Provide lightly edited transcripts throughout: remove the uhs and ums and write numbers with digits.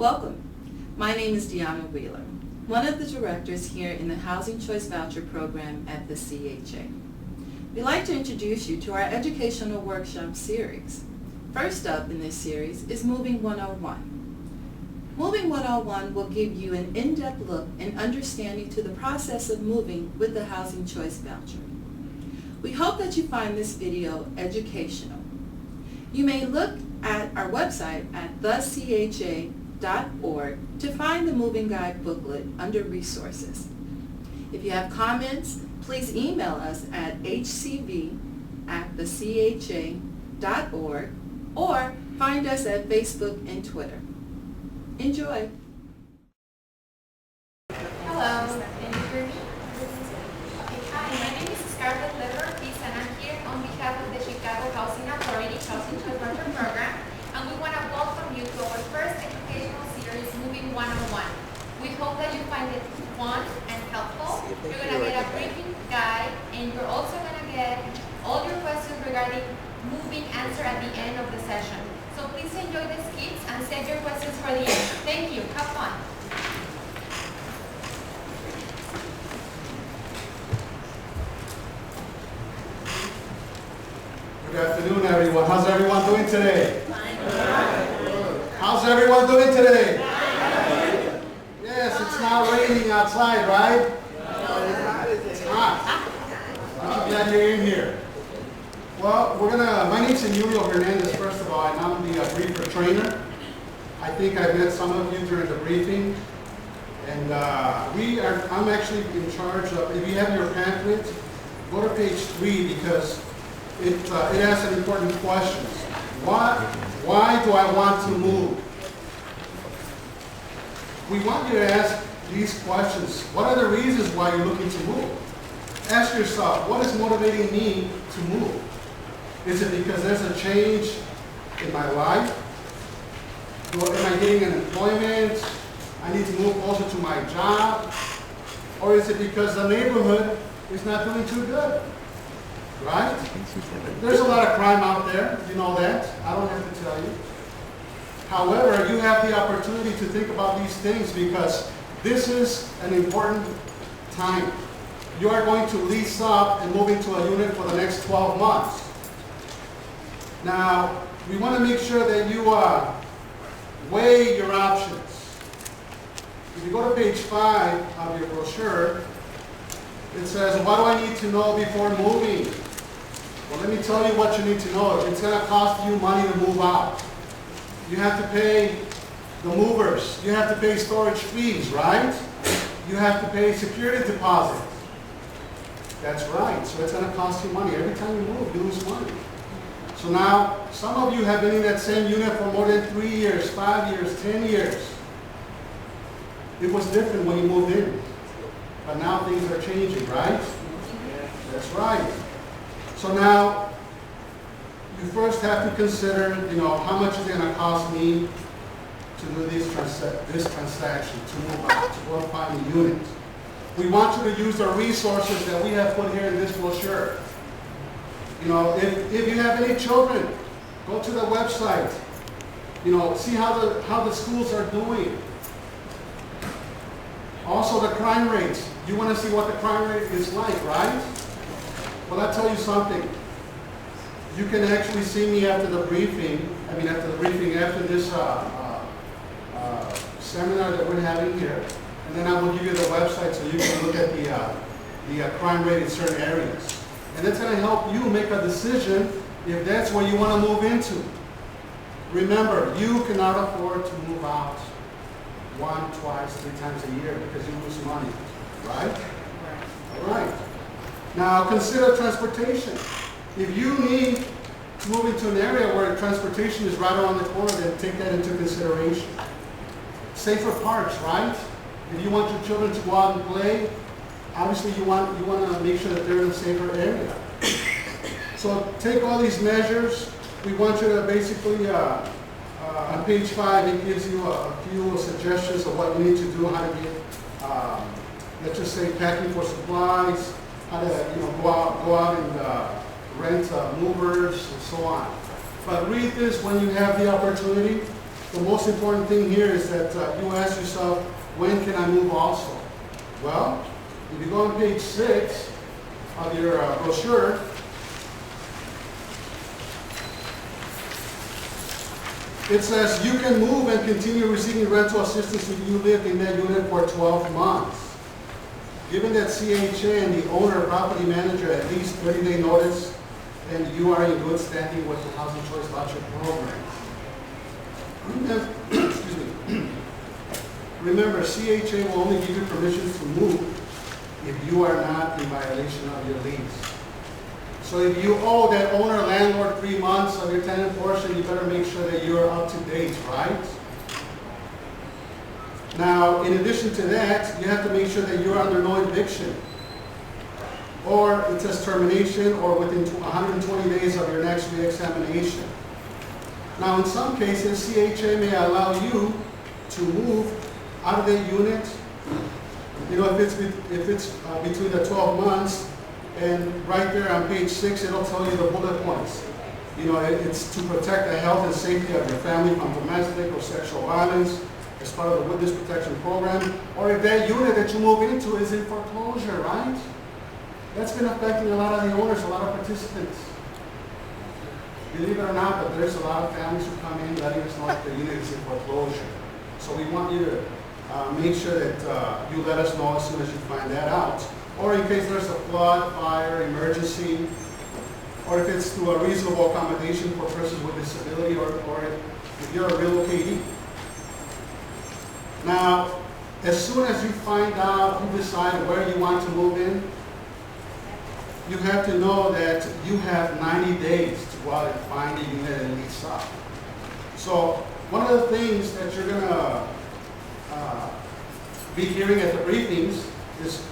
Welcome. My name is Deanna Wheeler, one of the directors here in the Housing Choice Voucher Program at the CHA. We'd like to introduce you to our educational workshop series. First up in this series is Moving 101. Moving 101 will give you an in-depth look and understanding to the process of moving with the Housing Choice Voucher. We hope that you find this video educational. You may look at our website at thecha.org to find the Moving Guide booklet under Resources. If you have comments, please email us at hcv@thecha.org or find us at Facebook and Twitter. Enjoy. Hello, can you hear me? Hi, my name is Scarlett Lever-Ortiz and I'm here on behalf of the Chicago Housing Authority Housing Choice Voucher Program, and we want to welcome you to our first educational series, Moving 101. We hope that you find it fun and helpful. You're going to get a briefing guide, and you're also going to get all your questions regarding moving answered at the end of the session. So please enjoy the skits and save your questions for the end. Thank you. Have fun. Good afternoon, everyone. How's everyone doing today? How's everyone doing today? Yes, it's not raining outside, right? It's hot. I'm glad you're in here. Well, my name's Emilio Hernandez, first of all, and I'm the briefer trainer. I think I met some of you during the briefing. And I'm actually in charge of, if you have your pamphlet, go to page 3 because it asks an important question. Why do I want to move? We want you to ask these questions. What are the reasons why you're looking to move? Ask yourself, what is motivating me to move? Is it because there's a change in my life? Am I getting an employment? I need to move closer to my job? Or is it because the neighborhood is not doing too good? Right? There's a lot of crime out there, you know that. I don't have to tell you. However, you have the opportunity to think about these things because this is an important time. You are going to lease up and move into a unit for the next 12 months. Now, we want to make sure that you weigh your options. If you go to page 5 of your brochure, it says, what do I need to know before moving? Well, let me tell you what you need to know. It's going to cost you money to move out. You have to pay the movers. You have to pay storage fees, right? You have to pay security deposits. That's right. So it's going to cost you money. Every time you move, you lose money. So now, some of you have been in that same unit for more than 3 years, 5 years, 10 years. It was different when you moved in. But now things are changing, right? That's right. So now, you first have to consider, how much is it going to cost me to do this transaction, to move out, to go and find a unit. We want you to use the resources that we have put here in this brochure. If you have any children, go to the website. See how the schools are doing. Also the crime rates. You want to see what the crime rate is like, right? Well, I'll tell you something. You can actually see me after the briefing. After this seminar that we're having here. And then I will give you the website so you can look at the crime rate in certain areas. And that's going to help you make a decision if that's where you want to move into. Remember, you cannot afford to move out 1, 2, 3 times a year because you lose money, right? All right. Now consider transportation. If you need to move into an area where transportation is right around the corner, then take that into consideration. Safer parks, right? If you want your children to go out and play, obviously you want to make sure that they're in a safer area. So take all these measures. We want you to basically, on page 5, it gives you a few suggestions of what you need to do, how to get, let's just say, packing for supplies, how to go out and rent movers and so on. But read this when you have the opportunity. the most important thing here is that you ask yourself, when can I move also? Well, if you go on page 6 of your brochure, it says you can move and continue receiving rental assistance if you live in that unit for 12 months. Given that CHA and the owner or property manager at least 30-day notice, and you are in good standing with the Housing Choice Voucher program. Excuse me. Remember, CHA will only give you permission to move if you are not in violation of your lease. So if you owe that owner landlord 3 months of your tenant portion, you better make sure that you're up to date, right? Now, in addition to that, you have to make sure that you're under no eviction, or it says termination, or within 120 days of your next re-examination. Now, in some cases, CHA may allow you to move out of that unit. You know, if it's between the 12 months, and right there on page 6, it'll tell you the bullet points. You know, it's to protect the health and safety of your family from domestic or sexual violence as part of the Witness Protection Program, or if that unit that you move into is in foreclosure, right? That's been affecting a lot of the owners, a lot of participants. Believe it or not, but there's a lot of families who come in letting us know that the unit is in foreclosure. So we want you to make sure that you let us know as soon as you find that out. Or in case there's a flood, fire, emergency, or if it's to a reasonable accommodation for persons with disability, or if you're a relocatee. Now, as soon as you find out, you decide where you want to move in, you have to know that you have 90 days to go out and find a unit and lease up. So one of the things that you're going to be hearing at the briefings is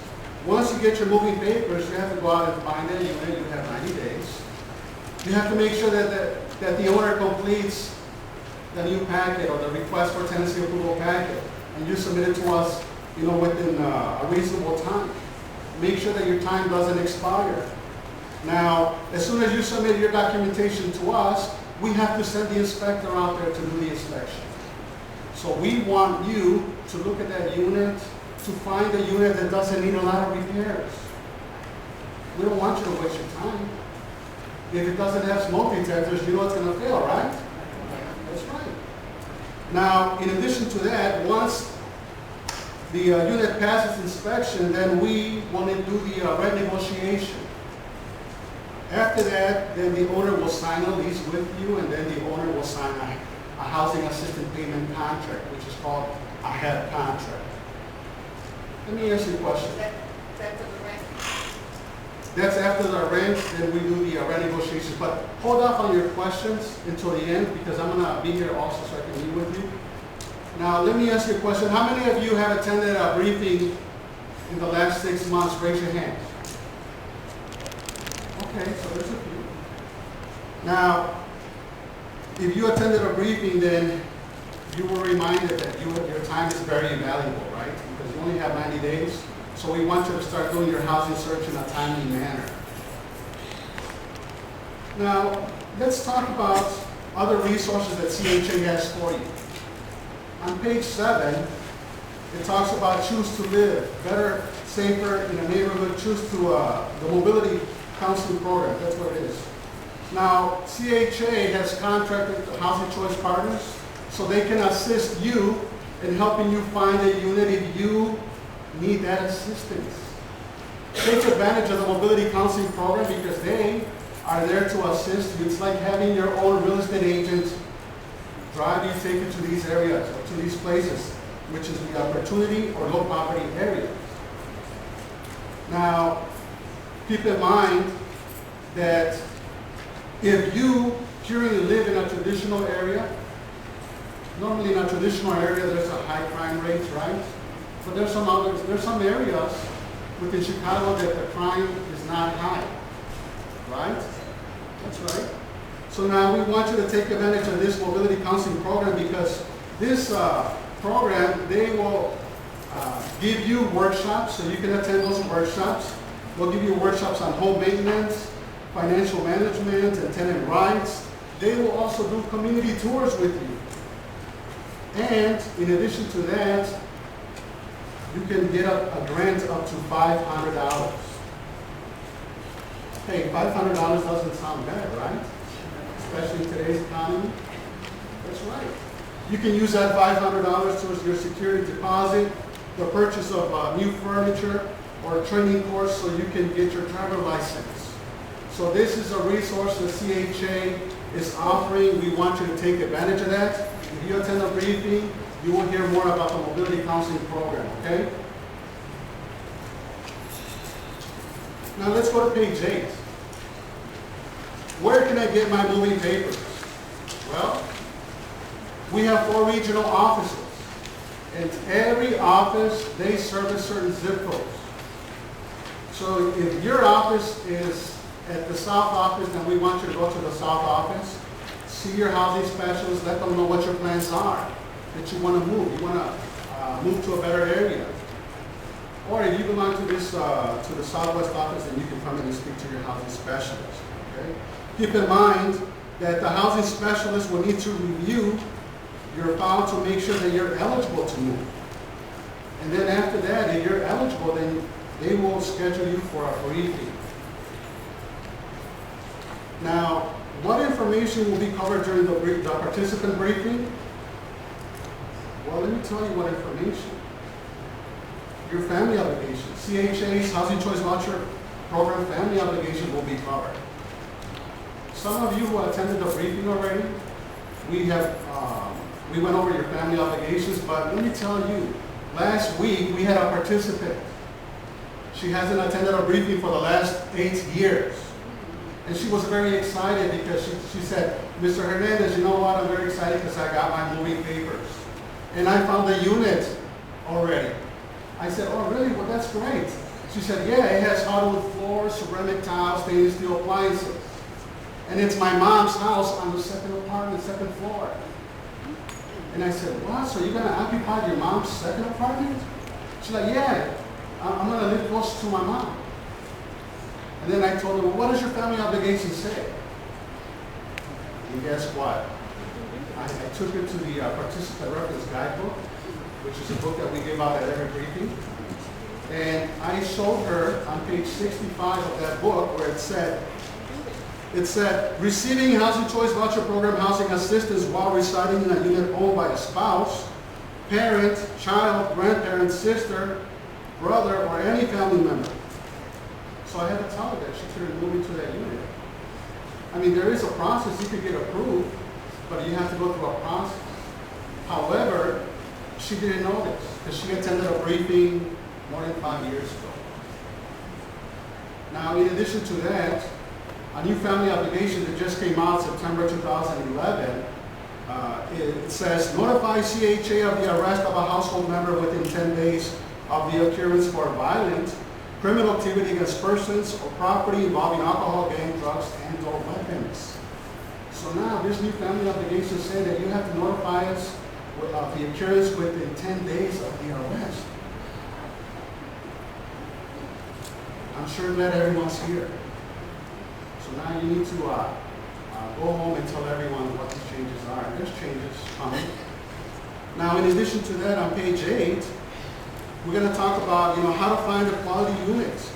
once you get your moving papers, you have to go out and find a unit. You have 90 days. You have to make sure that the owner completes the new packet or the request for tenancy approval packet, and you submit it to us, you know, within a reasonable time. Make sure that your time doesn't expire. Now, as soon as you submit your documentation to us, we have to send the inspector out there to do the inspection. So we want you to look at that unit, to find a unit that doesn't need a lot of repairs. We don't want you to waste your time. If it doesn't have smoke detectors, you know it's going to fail, right? That's right. Now, in addition to that, once the unit passes inspection, then we want to do the rent negotiation. After that, then the owner will sign a lease with you, and then the owner will sign a housing assistance payment contract, which is called a HEP contract. Let me ask you a question. That's the rent. That's after the rent, then we do the rent negotiations. But hold off on your questions until the end, because I'm going to be here also so I can meet with you. Now, let me ask you a question. How many of you have attended a briefing in the last 6 months? Raise your hands. Okay, so there's a few. Now, if you attended a briefing, then you were reminded that your time is very valuable, right? Because you only have 90 days. So we want you to start doing your housing search in a timely manner. Now, let's talk about other resources that CHA has for you. On page 7, it talks about choose to live, better, safer in a neighborhood, choose to the mobility counseling program. That's what it is. Now, CHA has contracted with the Housing Choice Partners so they can assist you in helping you find a unit if you need that assistance. Take advantage of the mobility counseling program because they are there to assist you. It's like having your own real estate agent drive you, take you to these areas, or to these places, which is the opportunity or low poverty area. Now, keep in mind that if you currently live in a traditional area, normally in a traditional area there's a high crime rate, right? But there's some areas within Chicago that the crime is not high, right? That's right. So now we want you to take advantage of this mobility counseling program because this program, they will give you workshops, so you can attend those workshops. They'll give you workshops on home maintenance, financial management, and tenant rights. They will also do community tours with you. And in addition to that, you can get a grant up to $500. Hey, $500 doesn't sound bad, right? Especially in today's economy. That's right. You can use that $500 towards your security deposit, the purchase of new furniture, or a training course so you can get your driver license. So this is a resource the CHA is offering. We want you to take advantage of that. If you attend a briefing, you will hear more about the mobility counseling program, okay? Now let's go to page 8. Where can I get my moving papers? Well, we have 4 regional offices. And every office, they service certain zip codes. So if your office is at the south office, then we want you to go to the south office, see your housing specialist, let them know what your plans are, that you want to move. You want to move to a better area. Or if you belong to this to the southwest office, then you can come in and speak to your housing specialist. Okay? Keep in mind that the housing specialist will need to review your file to make sure that you're eligible to move. And then after that, if you're eligible, then they will schedule you for a briefing. Now, what information will be covered during the participant briefing? Well, let me tell you what information. Your family obligation. CHA's Housing Choice Voucher Program family obligation will be covered. Some of you who attended the briefing already, we went over your family obligations, but let me tell you, last week we had a participant. She hasn't attended a briefing for the last 8 years. And she was very excited because she said, Mr. Hernandez, you know what, I'm very excited because I got my moving papers. And I found the unit already. I said, oh really? Well, that's great. She said, yeah, it has hardwood floors, ceramic tiles, stainless steel appliances. And it's my mom's house on the second apartment, second floor. And I said, what? So you're going to occupy your mom's second apartment? She's like, yeah, I'm going to live close to my mom. And then I told her, well, what does your family obligation say? And guess what? I took her to the participant reference guidebook, which is a book that we give out at every briefing. And I showed her on page 65 of that book where it said, receiving Housing Choice Voucher Program housing assistance while residing in a unit owned by a spouse, parent, child, grandparent, sister, brother, or any family member. So I had to tell her that she couldn't move into that unit. I mean, there is a process. You could get approved, but you have to go through a process. However, she didn't know this because she attended a briefing more than 5 years ago. Now, in addition to that, a new family obligation that just came out September 2011, it says, notify CHA of the arrest of a household member within 10 days of the occurrence for violent criminal activity against persons or property involving alcohol, gang, drugs, and or weapons. So now this new family obligation says that you have to notify us of the occurrence within 10 days of the arrest. I'm sure glad everyone's here. So now you need to go home and tell everyone what these changes are. And there's changes coming. Now, in addition to that, on page 8, we're going to talk about, how to find a quality unit.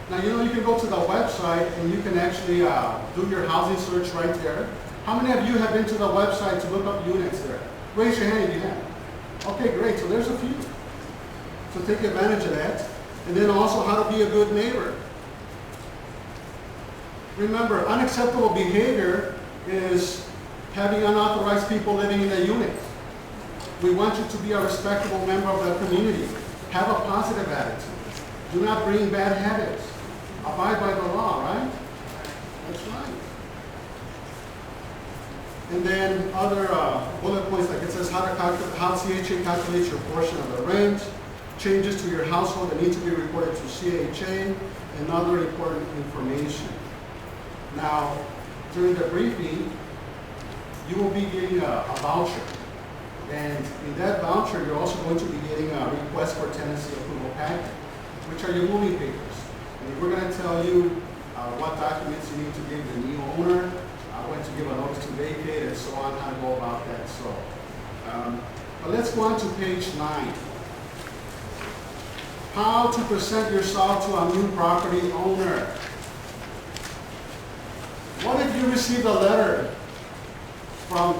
Now, you can go to the website and you can actually do your housing search right there. How many of you have been to the website to look up units there? Raise your hand if you have. Okay, great. So there's a few. So take advantage of that. And then also how to be a good neighbor. Remember, unacceptable behavior is having unauthorized people living in a unit. We want you to be a respectable member of the community. Have a positive attitude. Do not bring bad habits. Abide by the law, right? That's right. And then other bullet points, like it says how CHA calculates your portion of the rent, changes to your household that need to be reported to CHA, and other important information. Now, during the briefing, you will be getting a voucher. And in that voucher, you're also going to be getting a request for tenancy approval packet, which are your moving papers. And we're going to tell you what documents you need to give the new owner, when to give a notice to vacate, and so on, how to go about that. So But let's go on to page 9. How to present yourself to a new property owner. What if you received a letter from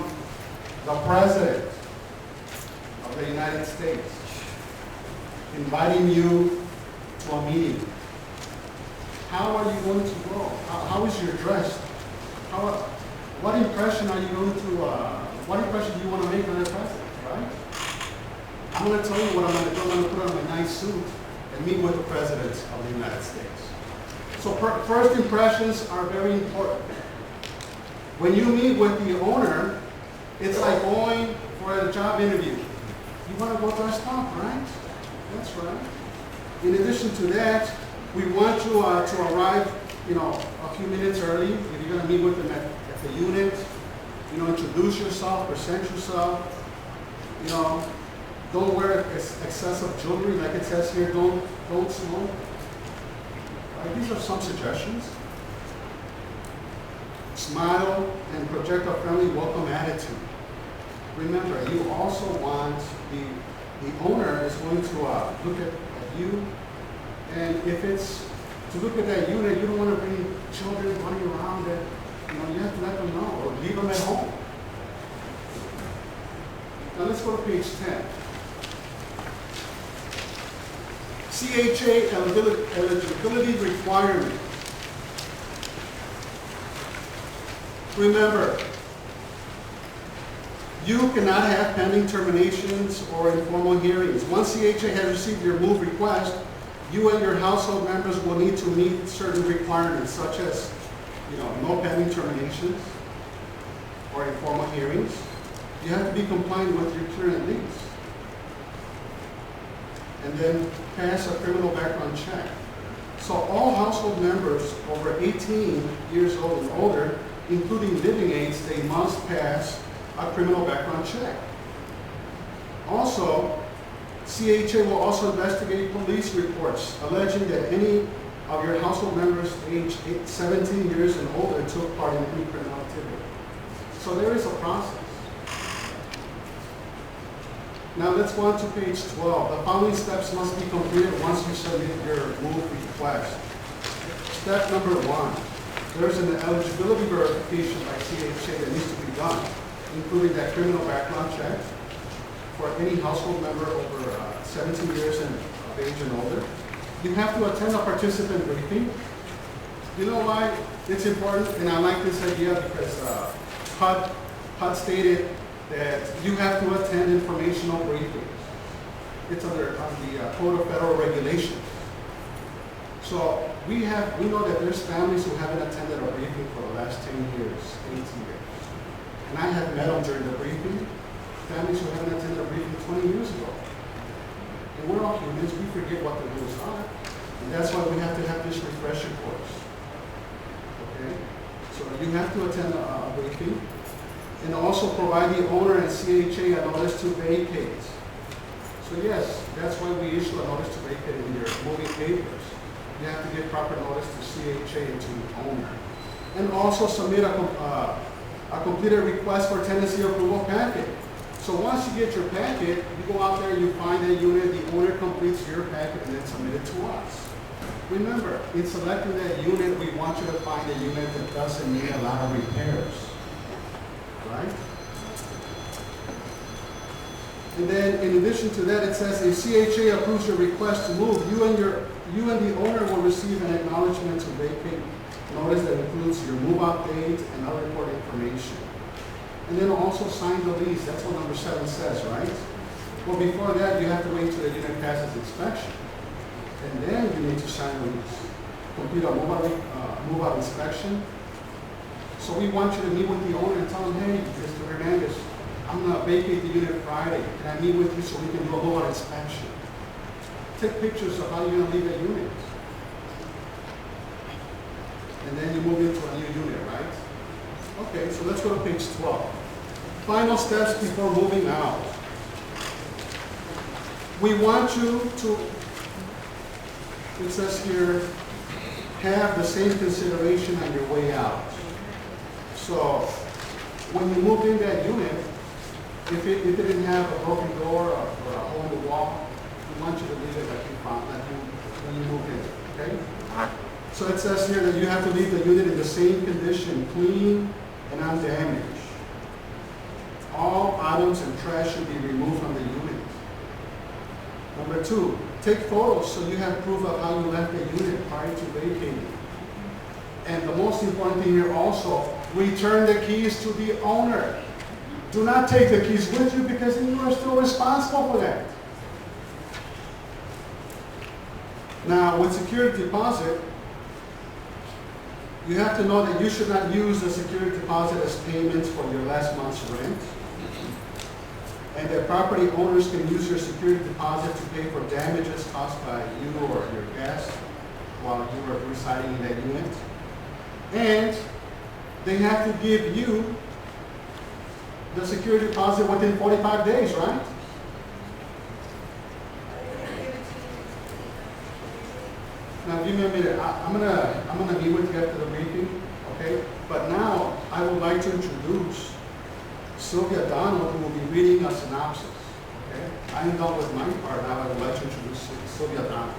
the President of the United States inviting you to a meeting? How are you going to go? How is your dress? What impression are you going to, what impression do you want to make on the President, right? I'm going to tell you what I'm going to do. I'm going to put on a nice suit and meet with the President of the United States. So first impressions are very important. When you meet with the owner, it's like going for a job interview. You want to go dressed up, right? That's right. In addition to that, we want you to arrive, a few minutes early. If you're going to meet with them at the unit, introduce yourself, present yourself. Don't wear excessive jewelry, like it says here. Don't smoke. Right? These are some suggestions. Smile and project a friendly, welcome attitude. Remember, you also want the owner is going to look at you, and if it's to look at that unit, you don't want to bring children running around it. You have to let them know or leave them at home. Now let's go to page 10. CHA eligibility requirement. Remember, you cannot have pending terminations or informal hearings. Once CHA has received your move request, you and your household members will need to meet certain requirements, such as, no pending terminations or informal hearings. You have to be compliant with your current lease. And then pass a criminal background check. So all household members over 18 years old and older, including living aides, they must pass a criminal background check. Also, CHA will also investigate police reports alleging that any of your household members aged 17 years and older took part in any criminal activity. So there is a process. Now let's go on to page 12. The following steps must be completed once you submit your move request. Step number 1. There's an eligibility verification by CHA that needs to be done, including that criminal background check for any household member over 17 years of age and older. You have to attend a participant briefing. You know why it's important? And I like this idea because HUD stated that you have to attend informational briefings. It's on the Code of Federal Regulations. So we know that there's families who haven't attended a briefing for the last 10 years, 18 years. And I have met them during the briefing, families who haven't attended a briefing 20 years ago. And we're all humans, we forget what the rules are. And that's why we have to have this refresher course. Okay? So you have to attend a briefing. And also provide the owner and CHA a notice to vacate. So yes, that's why we issue a notice to vacate in your moving papers. You have to give proper notice to CHA and to the owner. And also submit a completed request for tenancy approval packet. So once you get your packet, you go out there, you find a unit, the owner completes your packet and then submit it to us. Remember, in selecting that unit, we want you to find a unit that doesn't need a lot of repairs. Right? And then in addition to that, it says if CHA approves your request to move, you and the owner will receive an acknowledgement to vacate notice that includes your move-out date and other important information. And then also sign the lease. That's what number 7 says, right? Well, before that, you have to wait till the unit passes inspection. And then you need to sign the lease. Complete a move-out inspection. So we want you to meet with the owner and tell him, hey, Mr. Hernandez, I'm going to vacate the unit Friday. Can I meet with you so we can do a move-out inspection? Take pictures of how you're going to leave that unit. And then you move into a new unit, right? Okay, so let's go to page 12. Final steps before moving out. We want you to, it says here, have the same consideration on your way out. So when you move in that unit, if it didn't have a broken door or a hole in the wall, we want you to leave it like you found, when you moved in, okay? So it says here that you have to leave the unit in the same condition, clean and undamaged. All items and trash should be removed from the unit. Number 2, take photos so you have proof of how you left the unit prior to vacating. And the most important thing here also, return the keys to the owner. Do not take the keys with you because then you are still responsible for that. Now, with security deposit, you have to know that you should not use the security deposit as payments for your last month's rent. And that property owners can use your security deposit to pay for damages caused by you or your guest while you are residing in that unit. And they have to give you the security deposit within 45 days, right? Now give me a minute. I'm gonna meet with you after the briefing, okay? But now I would like to introduce Sylvia Donald, who will be reading a synopsis. Okay? I am done with my part now. I would like to introduce Sylvia Donald.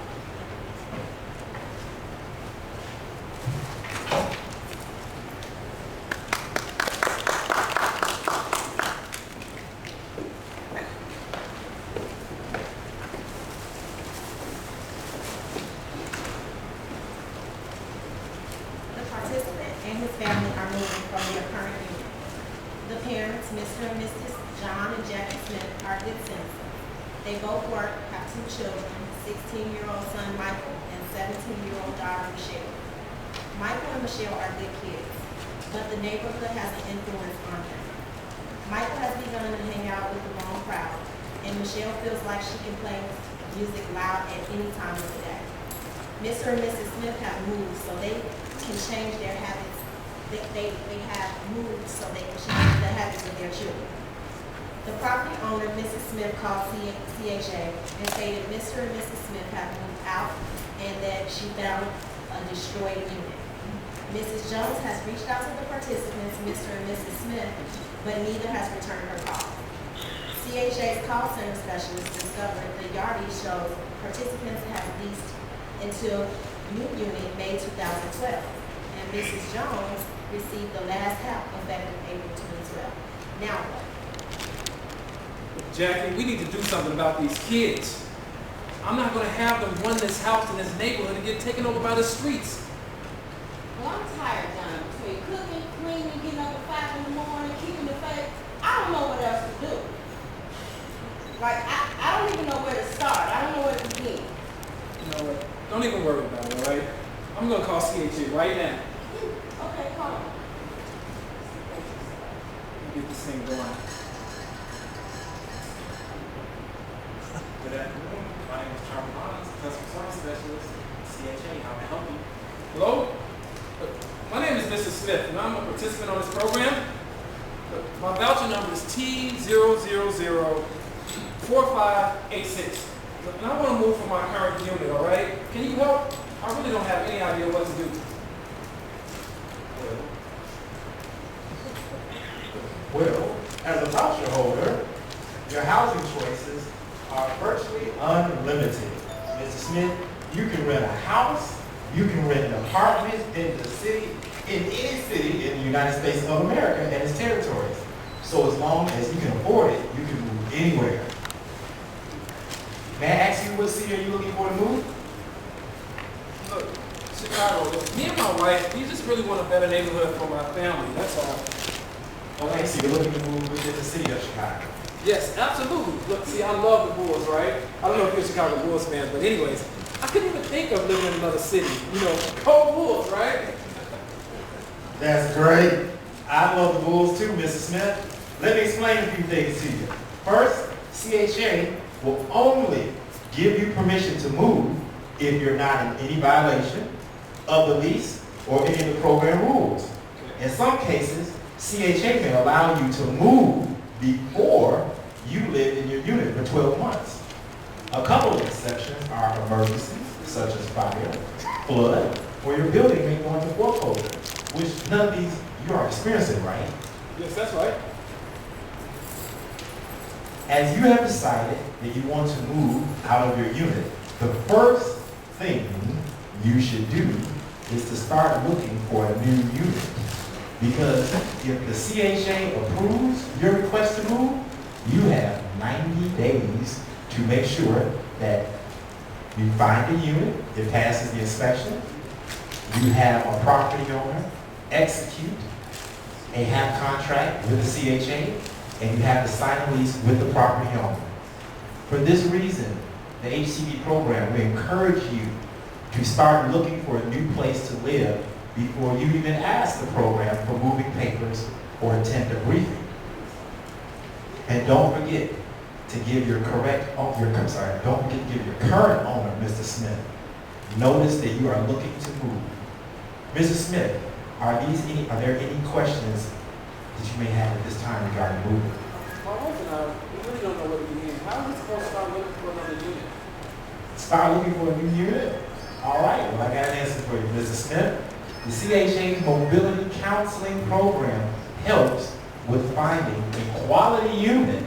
The participant and his family are moving from their current unit. The parents, Mr. and Mrs. John and Jackie Smith, are good citizens. They both work, have 2 children, 16-year-old son Michael and 17-year-old daughter Michelle. Michael and Michelle are good kids, but the neighborhood has an influence on them. Michael has begun to hang out with the wrong crowd, and Michelle feels like she can play music loud at any time of the day. Mr. and Mrs. Smith have moved so they can change their habits. They have moved so they can change the habits of their children. The property owner, Mrs. Smith, called CHA and stated Mr. and Mrs. Smith have moved out and that she found a destroyed unit. Mrs. Jones has reached out to the participants, Mr. and Mrs. Smith, but neither has returned her call. CHA's call center specialist discovered the Yardie shows participants have leased until new unit May 2012, and Mrs. Jones received the last half effective April 2012. Now what? Jackie, we need to do something about these kids. I'm not going to have them run this house in this neighborhood and get taken over by the streets. Well, I'm tired, John. Between cooking, cleaning, getting up at 5 in the morning, keeping the faith, I don't know what else to do. Like, I don't even know where to start. I don't know where to begin. You know what? Don't even worry about it, all right? I'm going to call CHA right now. Okay, call me. Get this thing going. Good afternoon. My name is Charlie Bonds, customer service specialist, CHA. How may I help you? Hello? My name is Mrs. Smith, and I'm a participant on this program. My voucher number is T0004586. And I want to move from my current unit, all right? Can you help? I really don't have any idea what to do. Well, as a voucher holder, your housing choices are virtually unlimited. Mr. Smith, you can rent a house, you can rent an apartment in the city, in any city in the United States of America and its territories. So as long as you can afford it, you can move anywhere. May I ask you what city are you looking for to move? Look, Chicago, me and my wife, we just really want a better neighborhood for my family, that's all. Okay, so you're looking to move within the city of Chicago. Yes, absolutely. Look, see, I love the Bulls, right? I don't know if you're a Chicago Bulls fan, but anyways, I couldn't even think of living in another city. You know, go Bulls, right? That's great. I love the Bulls too, Mrs. Smith. Let me explain a few things to you. First, CHA will only give you permission to move if you're not in any violation of the lease or any of the program rules. In some cases, CHA may allow you to move before you lived in your unit for 12 months. A couple of exceptions are emergencies, such as fire, flood, or your building may go into foreclosure, which none of these you are experiencing, right? Yes, that's right. As you have decided that you want to move out of your unit, the first thing you should do is to start looking for a new unit. Because if the CHA approves your request to move, you have 90 days to make sure that you find a unit, it passes the inspection, you have a property owner, execute a HAP contract with the CHA, and you have to sign a lease with the property owner. For this reason, the HCB program will encourage you to start looking for a new place to live before you even ask the program for moving papers or attend a briefing. And don't forget to give your don't forget to give your current owner, Mr. Smith, notice that you are looking to move. Mrs. Smith, are there any questions that you may have at this time regarding moving? My wife and I, we really don't know what we need. How are we supposed to start looking for another unit? Start looking for a new unit? All right, well, I got an answer for you, Mrs. Smith. The CHA Mobility Counseling Program helps with finding a quality unit,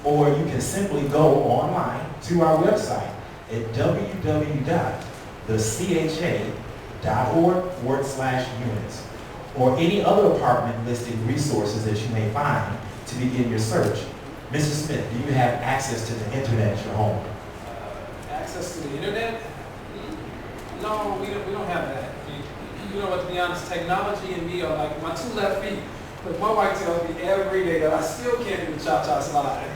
or you can simply go online to our website at www.thecha.org/units, or any other apartment listing resources that you may find to begin your search. Mrs. Smith, do you have access to the internet at your home? Access to the internet? No, we don't have that. You know what, to be honest, technology and me are like my two left feet. But my wife tells me every day that I still can't do the cha-cha slide.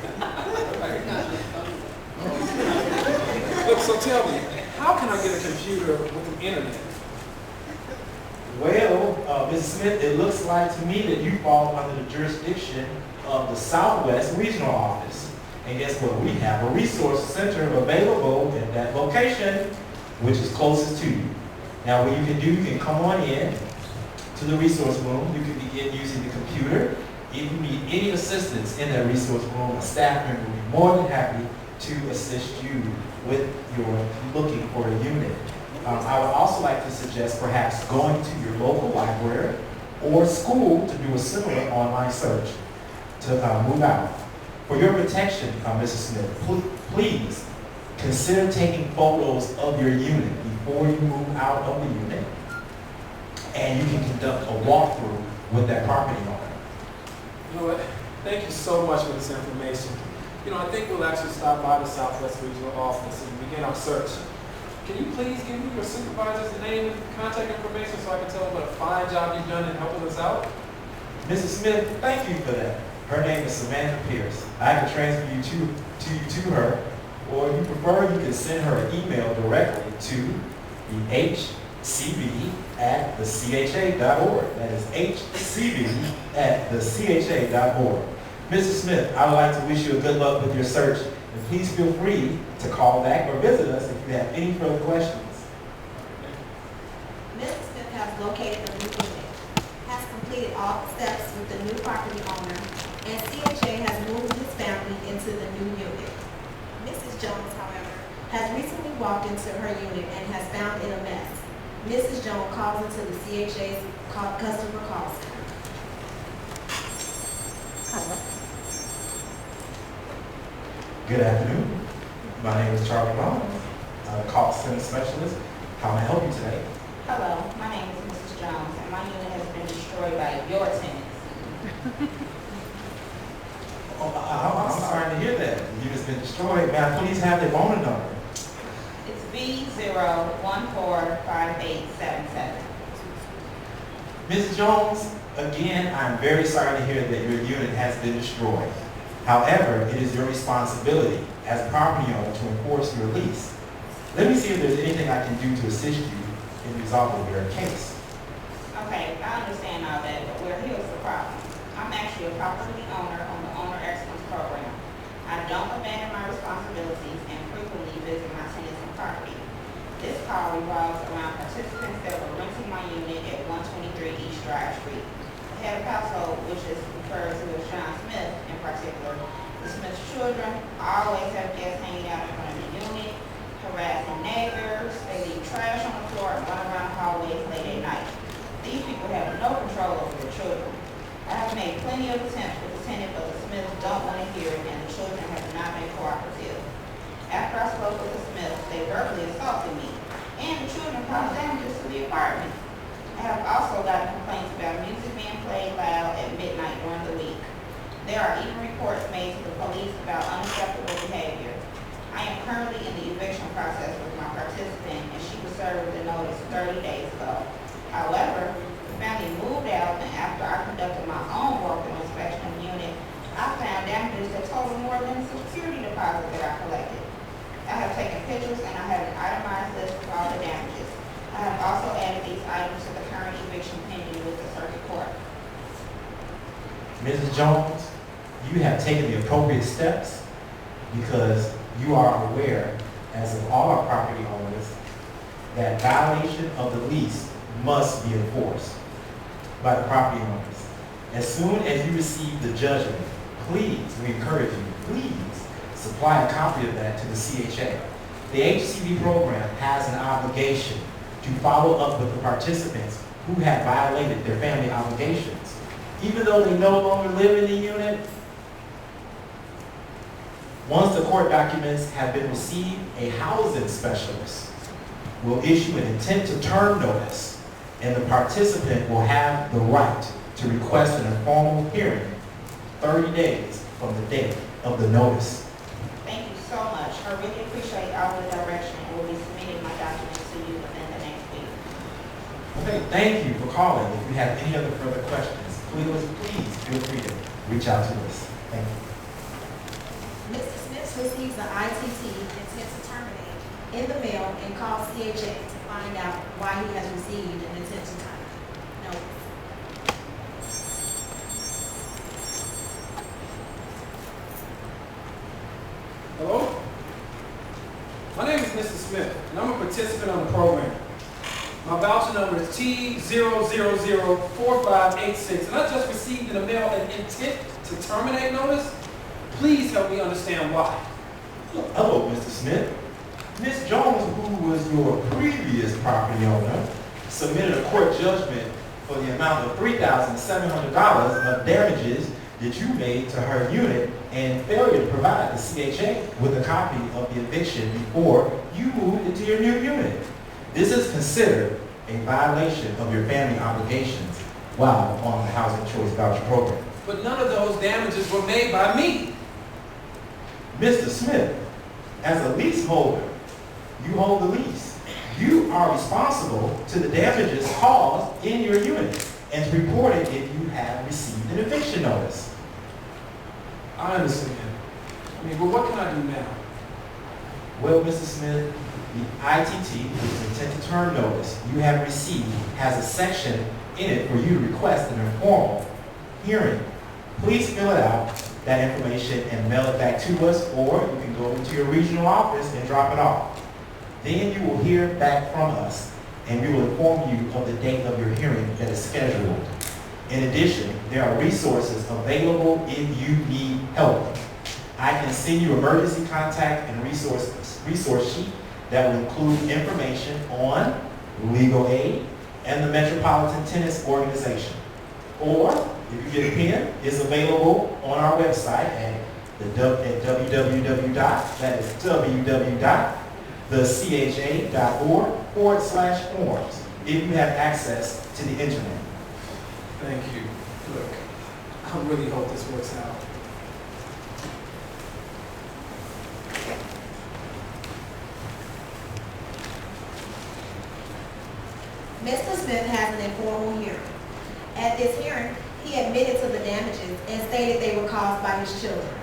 Look, so tell me, how can I get a computer with the internet? Well, Mrs. Smith, it looks like to me that you fall under the jurisdiction of the Southwest Regional Office. And guess what? We have a resource center available in that location, which is closest to you. Now, what you can do, you can come on in to the resource room. You can begin using the computer. If you need any assistance in that resource room, a staff member will be more than happy to assist you with your looking for a unit. I would also like to suggest perhaps going to your local library or school to do a similar online search to move out. For your protection, Mrs. Smith, please consider taking photos of your unit before you move out of the unit, and you can conduct a walkthrough with that property owner. You know what? Thank you so much for this information. You know, I think we'll actually stop by the Southwest Regional Office and begin our search. Can you please give me your supervisor's name and contact information so I can tell them what a fine job you've done in helping us out? Mrs. Smith, thank you for that. Her name is Samantha Pierce. I can transfer you to her, or if you prefer, you can send her an email directly to the hcb@thecha.org. That is hcb@thecha.org. Mrs. Smith, I would like to wish you a good luck with your search, and please feel free to call back or visit us if you have any further questions. Mrs. Smith has located the new unit, has completed all the steps with the new property owner, and CHA has moved his family into the new unit. Mrs. Jones, however, has recently walked into her unit and has found it a mess. Mrs. Jones calls into the CHA's customer call center. Good afternoon. My name is Charlie Brown. I'm a call center specialist. How may I help you today? Hello, my name is Mrs. Jones, and my unit has been destroyed by your tenants. Oh, I'm sorry to hear that. The unit's been destroyed. May I please have the owner number? It's B0145877. Mrs. Jones, again, I'm very sorry to hear that your unit has been destroyed. However, it is your responsibility as a property owner to enforce your lease. Let me see if there's anything I can do to assist you in resolving your case. Okay, I understand all that, but here's the problem. I'm actually a property owner on the Owner Excellence Program. I don't abandon my responsibilities and frequently visit my tenants and property. This call revolves around participants that were renting my unit at 123 East Drive Street. The head of household, which is referred to as John Smith in particular, the Smith's children always have guests hanging out in front of the unit, harassing neighbors, they leave trash on the floor and run around hallways late at night. These people have no control over their children. I have made plenty of attempts with the tenant, but the Smiths don't want to hear it, and the children cause damages to the apartment. I have also gotten complaints about music being played loud at midnight during the week. There are even reports made to the police about unacceptable behavior. I am currently in the eviction process with my participant, and she was served with a notice 30 days ago. However, the family moved out, and after I conducted my own walkthrough inspection of the unit, I found damages that total more than the security deposit that I collected. I have taken pictures and I have an itemized list of all the damages. I have also added these items to the current eviction pending with the circuit court. Mrs. Jones, you have taken the appropriate steps because you are aware, as of all our property owners, that violation of the lease must be enforced by the property owners. As soon as you receive the judgment, please, we encourage you, please supply a copy of that to the CHA. The HCB program has an obligation to follow up with the participants who have violated their family obligations. Even though they no longer live in the unit, once the court documents have been received, a housing specialist will issue an intent to term notice, and the participant will have the right to request an informal hearing 30 days from the date of the notice. Thank you so much. I really appreciate all the direction and will be submitting my documents to you within the next week. Okay, thank you for calling. If you have any other further questions, please feel free to reach out to us. Thank you. Mr. Smith receives the ITT intent to terminate in the mail and calls CHA to find out why he has received an intent to terminate notice. Hello? My name is Mr. Smith, and I'm a participant on the program. My voucher number is T0004586, and I just received in the mail an intent to terminate notice. Please help me understand why. Hello, Mr. Smith. Ms. Jones, who was your previous property owner, submitted a court judgment for the amount of $3,700 of damages that you made to her unit and failure to provide the CHA with a copy of the eviction before you moved into your new unit. This is considered a violation of your family obligations while on the Housing Choice Voucher Program. But none of those damages were made by me. Mr. Smith, as a leaseholder, you hold the lease. You are responsible to the damages caused in your unit and to report it if you have received an eviction notice. I understand. But what can I do now? Well, Mr. Smith, the ITT, which is intent to term notice you have received, has a section in it for you to request an informal hearing. Please fill it out, that information, and mail it back to us, or you can go into your regional office and drop it off. Then you will hear back from us, and we will inform you of the date of your hearing that is scheduled. In addition, there are resources available if you need help. I can send you emergency contact and resource sheet that will include information on legal aid and the Metropolitan Tennis Organization. Or, if you get a pen, it's available on our website at www.thecha.org/forms if you have access to the internet. Thank you. Look, I really hope this works out. Mr. Smith has an informal hearing. At this hearing, he admitted to the damages and stated they were caused by his children.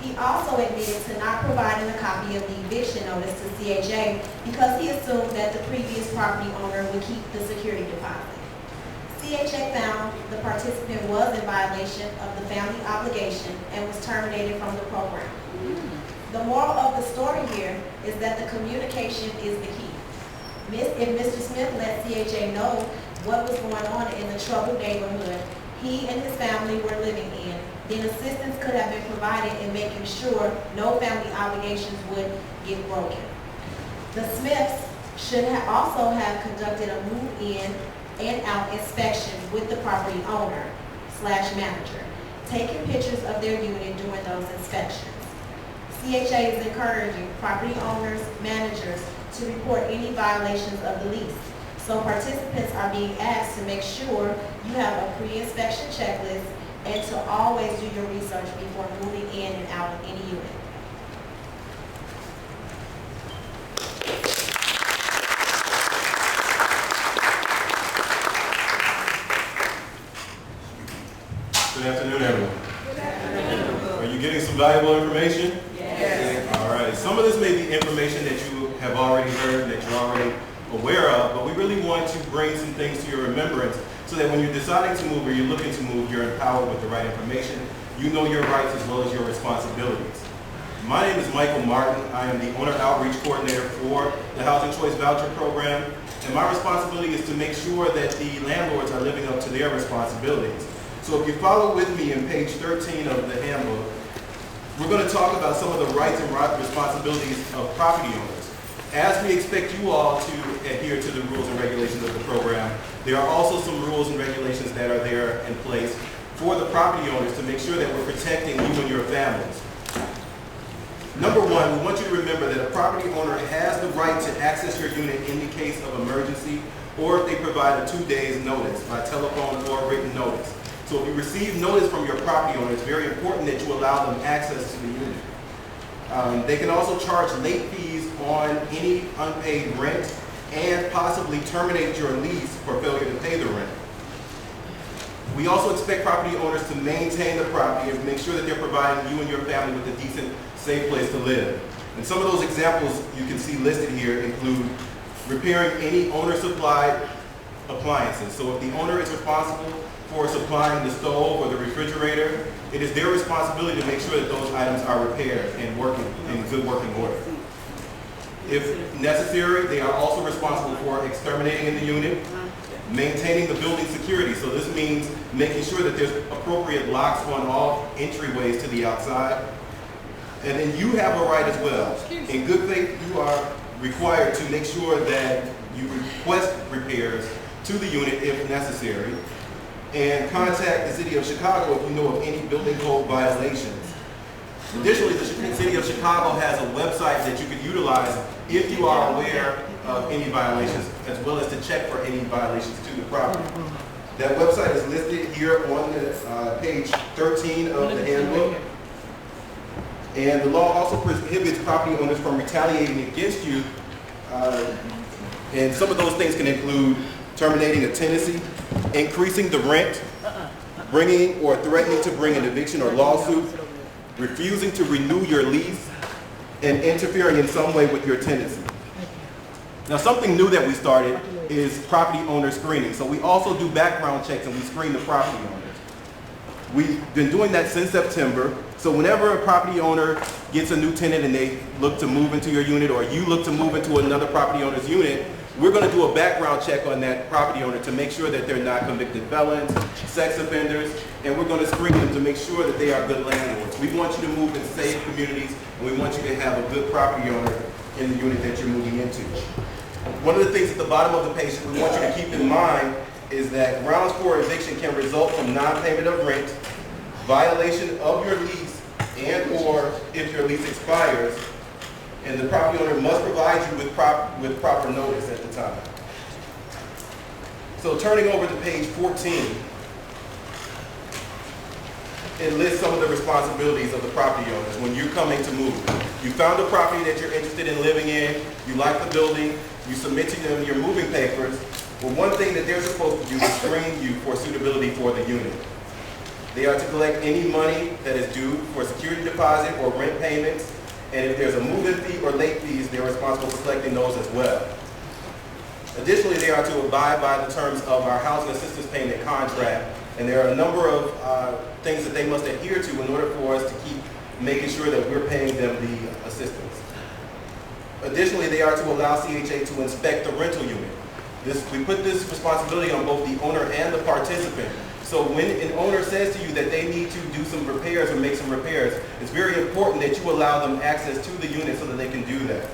He also admitted to not providing a copy of the eviction notice to CHA because he assumed that the previous property owner would keep the security deposit. CHA found the participant was in violation of the family obligation and was terminated from the program. The moral of the story here is that the communication is the key. If Mr. Smith let CHA know what was going on in the troubled neighborhood he and his family were living in, then assistance could have been provided in making sure no family obligations would get broken. The Smiths should also have conducted a move-in and out inspection with the property owner/manager, taking pictures of their unit during those inspections. CHA is encouraging property owners, managers to report any violations of the lease. So participants are being asked to make sure you have a pre-inspection checklist and to always do your research before moving in and out of any unit. Good afternoon, everyone. Good afternoon. Are you getting some valuable information? Yes. All right. Some of this may be information that you have already heard, that you're already aware of, but we really want to bring some things to your remembrance so that when you're deciding to move or you're looking to move, you're empowered with the right information. You know your rights as well as your responsibilities. My name is Michael Martin. I am the Owner Outreach Coordinator for the Housing Choice Voucher Program, and my responsibility is to make sure that the landlords are living up to their responsibilities. So if you follow with me in page 13 of the handbook, we're going to talk about some of the rights and responsibilities of property owners. As we expect you all to adhere to the rules and regulations of the program, there are also some rules and regulations that are there in place for the property owners to make sure that we're protecting you and your families. Number one, we want you to remember that a property owner has the right to access your unit in the case of emergency or if they provide a 2 days notice by telephone or written notice. So if you receive notice from your property owner, it's very important that you allow them access to the unit. They can also charge late fees on any unpaid rent and possibly terminate your lease for failure to pay the rent. We also expect property owners to maintain the property and make sure that they're providing you and your family with a decent, safe place to live. And some of those examples you can see listed here include repairing any owner-supplied appliances. So if the owner is responsible for supplying the stove or the refrigerator, it is their responsibility to make sure that those items are repaired and working in good working order. If necessary, they are also responsible for exterminating in the unit, maintaining the building security. So this means making sure that there's appropriate locks on all entryways to the outside. And then you have a right as well. In good faith, you are required to make sure that you request repairs to the unit if necessary, and contact the City of Chicago if you know of any building code violations. Additionally, the City of Chicago has a website that you can utilize if you are aware of any violations, as well as to check for any violations to the property. That website is listed here on the page 13 of the handbook. And the law also prohibits property owners from retaliating against you. And some of those things can include terminating a tenancy, increasing the rent, bringing or threatening to bring an eviction or lawsuit, refusing to renew your lease, and interfering in some way with your tenancy. Now, something new that we started is property owner screening. So we also do background checks and we screen the property owners. We've been doing that since September. So whenever a property owner gets a new tenant and they look to move into your unit, or you look to move into another property owner's unit, we're going to do a background check on that property owner to make sure that they're not convicted felons, sex offenders, and we're going to screen them to make sure that they are good landlords. We want you to move in safe communities, and we want you to have a good property owner in the unit that you're moving into. One of the things at the bottom of the page that we want you to keep in mind is that grounds for eviction can result from non-payment of rent, violation of your lease, and or if your lease expires, and the property owner must provide you with proper notice at the time. So turning over to page 14, it lists some of the responsibilities of the property owners when you're coming to move. You found a property that you're interested in living in, you like the building, you submit to them your moving papers. Well, one thing that they're supposed to do is screen you for suitability for the unit. They are to collect any money that is due for security deposit or rent payments, and if there's a move-in fee or late fees, they're responsible for collecting those as well. Additionally, they are to abide by the terms of our housing assistance payment contract, and there are a number of things that they must adhere to in order for us to keep making sure that we're paying them the assistance. Additionally, they are to allow CHA to inspect the rental unit. We put this responsibility on both the owner and the participant. So when an owner says to you that they need to do some repairs or make some repairs, it's very important that you allow them access to the unit so that they can do that.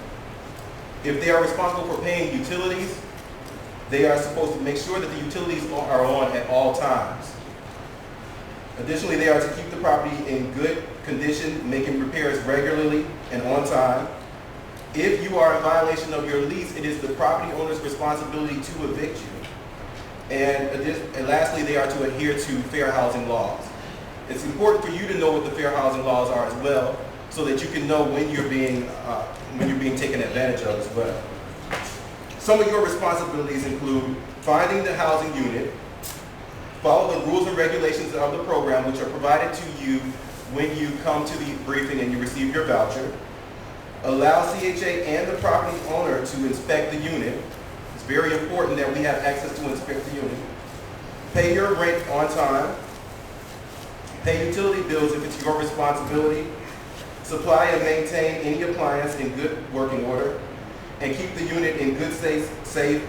If they are responsible for paying utilities, they are supposed to make sure that the utilities are on at all times. Additionally, they are to keep the property in good condition, making repairs regularly and on time. If you are in violation of your lease, it is the property owner's responsibility to evict you. And lastly, they are to adhere to fair housing laws. It's important for you to know what the fair housing laws are as well, so that you can know when you're being taken advantage of as well. Some of your responsibilities include finding the housing unit, follow the rules and regulations of the program, which are provided to you when you come to the briefing and you receive your voucher. Allow CHA and the property owner to inspect the unit. It's very important that we have access to inspect the unit. Pay your rent on time. Pay utility bills if it's your responsibility. Supply and maintain any appliance in good working order. And keep the unit in good, safe,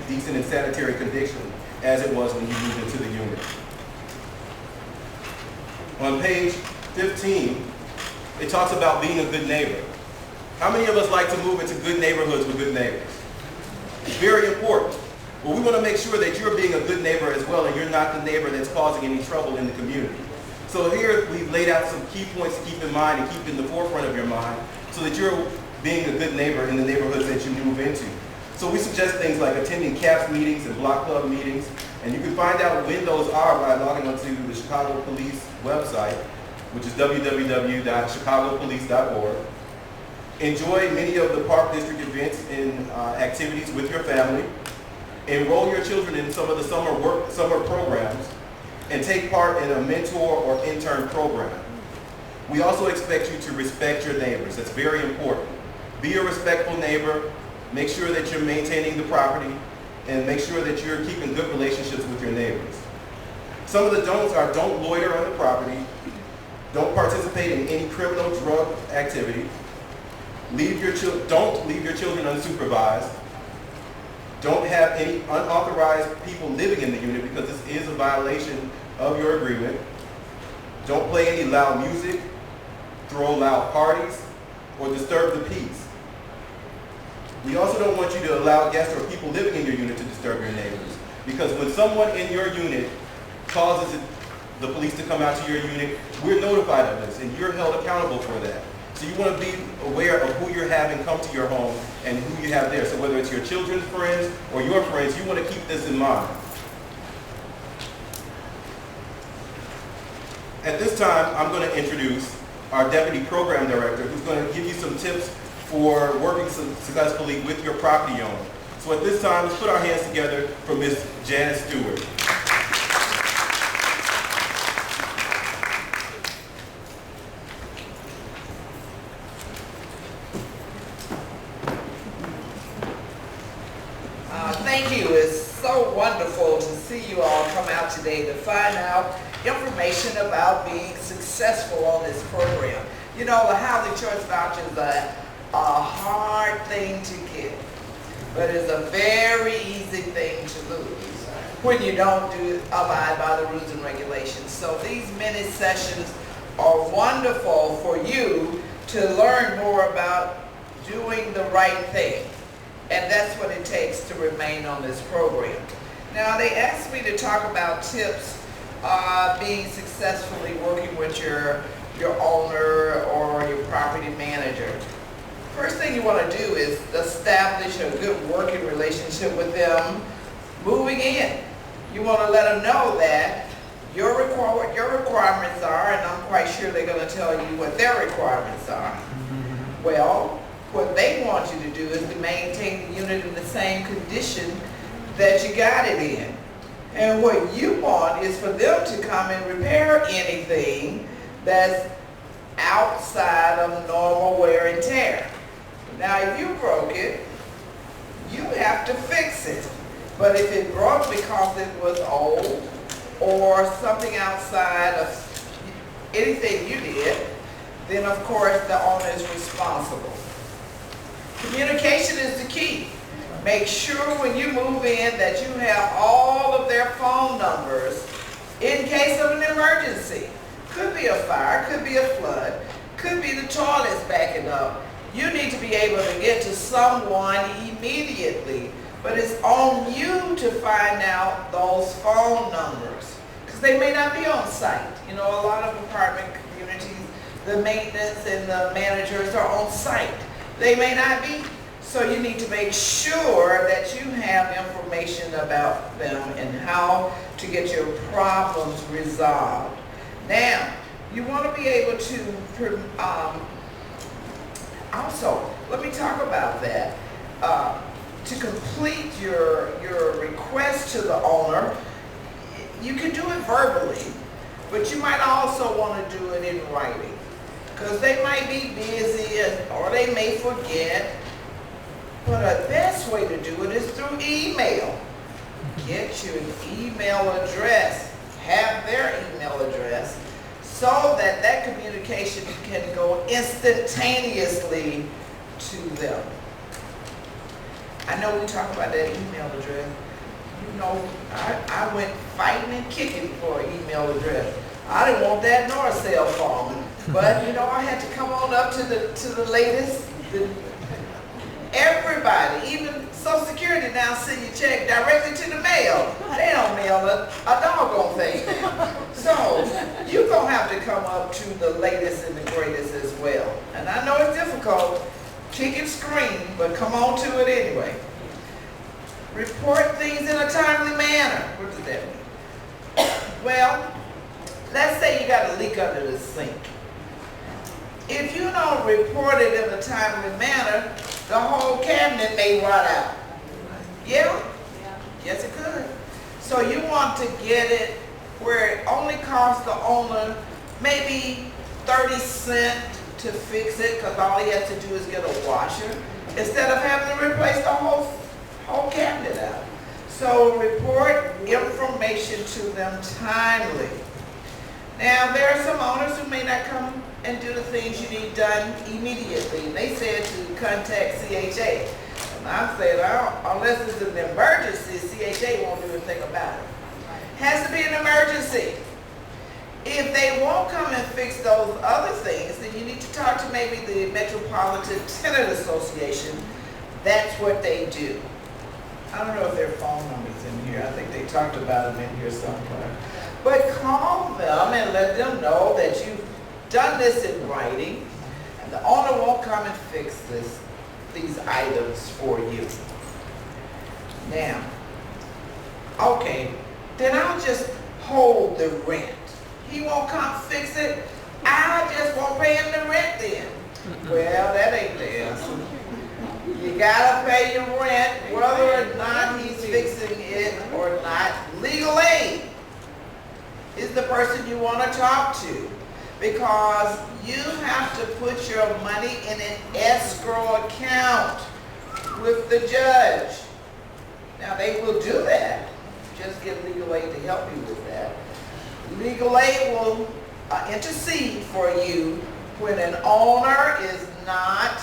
decent, and sanitary condition as it was when you moved into the unit. On page 15, it talks about being a good neighbor. How many of us like to move into good neighborhoods with good neighbors? It's very important. Well, we want to make sure that you're being a good neighbor as well, and you're not the neighbor that's causing any trouble in the community. So here we've laid out some key points to keep in mind and keep in the forefront of your mind so that you're being a good neighbor in the neighborhoods that you move into. So we suggest things like attending CAPS meetings and block club meetings, and you can find out when those are by logging onto the Chicago Police website, which is www.chicagopolice.org. Enjoy many of the Park District events and activities with your family. Enroll your children in some of the summer programs, and take part in a mentor or intern program. We also expect you to respect your neighbors. That's very important. Be a respectful neighbor. Make sure that you're maintaining the property, and make sure that you're keeping good relationships with your neighbors. Some of the don'ts are: don't loiter on the property, don't participate in any criminal drug activity, don't leave your children unsupervised, don't have any unauthorized people living in the unit because this is a violation of your agreement. Don't play any loud music, throw loud parties, or disturb the peace. We also don't want you to allow guests or people living in your unit to disturb your neighbors, because when someone in your unit causes the police to come out to your unit, we're notified of this and you're held accountable for that. So you want to be aware of who you're having come to your home and who you have there. So whether it's your children's friends or your friends, you want to keep this in mind. At this time, I'm going to introduce our Deputy Program Director, who's going to give you some tips for working successfully with your property owner. So at this time, let's put our hands together for Ms. Janice Stewart. Thank you. It's so wonderful to see you all come out today to find out information about being successful on this program. You know, the housing choice voucher is a hard thing to get, but it's a very easy thing to lose when you don't abide by the rules and regulations. So these mini sessions are wonderful for you to learn more about doing the right thing. And that's what it takes to remain on this program. Now, they asked me to talk about tips being successfully working with your owner or your property manager. First thing you want to do is establish a good working relationship with them moving in. You want to let them know that what your requirements are, and I'm quite sure they're going to tell you what their requirements are. Well, what they want you to do is to maintain the unit in the same condition that you got it in. And what you want is for them to come and repair anything that's outside of normal wear and tear. Now, if you broke it, you have to fix it. But if it broke because it was old or something outside of anything you did, then of course the owner is responsible. Communication is the key. Make sure when you move in that you have all of their phone numbers in case of an emergency. Could be a fire, could be a flood, could be the toilets backing up. You need to be able to get to someone immediately, but it's on you to find out those phone numbers because they may not be on site. You know, a lot of apartment communities, the maintenance and the managers are on site. They may not be. So you need to make sure that you have information about them and how to get your problems resolved. Now, you want to be able to, also, let me talk about that. To complete your request to the owner, you can do it verbally, but you might also want to do it in writing, because they might be busy or they may forget. But the best way to do it is through email. Get you an email address, have their email address, so that that communication can go instantaneously to them. I know we talk about that email address. You know, I went fighting and kicking for an email address. I didn't want that nor a cell phone, but you know, I had to come on up to the latest. Everybody, even Social Security now send you check directly to the mail. They don't mail a doggone thing. So you're gonna have to come up to the latest and the greatest as well. And I know it's difficult, kick and scream, but come on to it anyway. Report things in a timely manner. What does that mean? Well, let's say you got a leak under the sink. If you don't report it in a timely manner, the whole cabinet may rot out. Yeah? Yes, it could. So you want to get it where it only costs the owner maybe 30 cents to fix it, because all he has to do is get a washer, instead of having to replace the whole cabinet out. So report information to them timely. Now, there are some owners who may not come and do the things you need done immediately. And they said to contact CHA. And I said, unless it's an emergency, CHA won't do anything about it. Has to be an emergency. If they won't come and fix those other things, then you need to talk to maybe the Metropolitan Tenant Association. That's what they do. I don't know if their phone number's in here. I think they talked about them in here somewhere. But call them and let them know that you've done this in writing, and the owner won't come and fix these items for you. Now, okay, then I'll just hold the rent. He won't come fix it. I just won't pay him the rent then. Well, that ain't the answer. You gotta pay your rent whether or not he's fixing it or not. Legal aid is the person you want to talk to, because you have to put your money in an escrow account with the judge. Now, they will do that. Just get legal aid to help you with that. Legal aid will intercede for you when an owner is not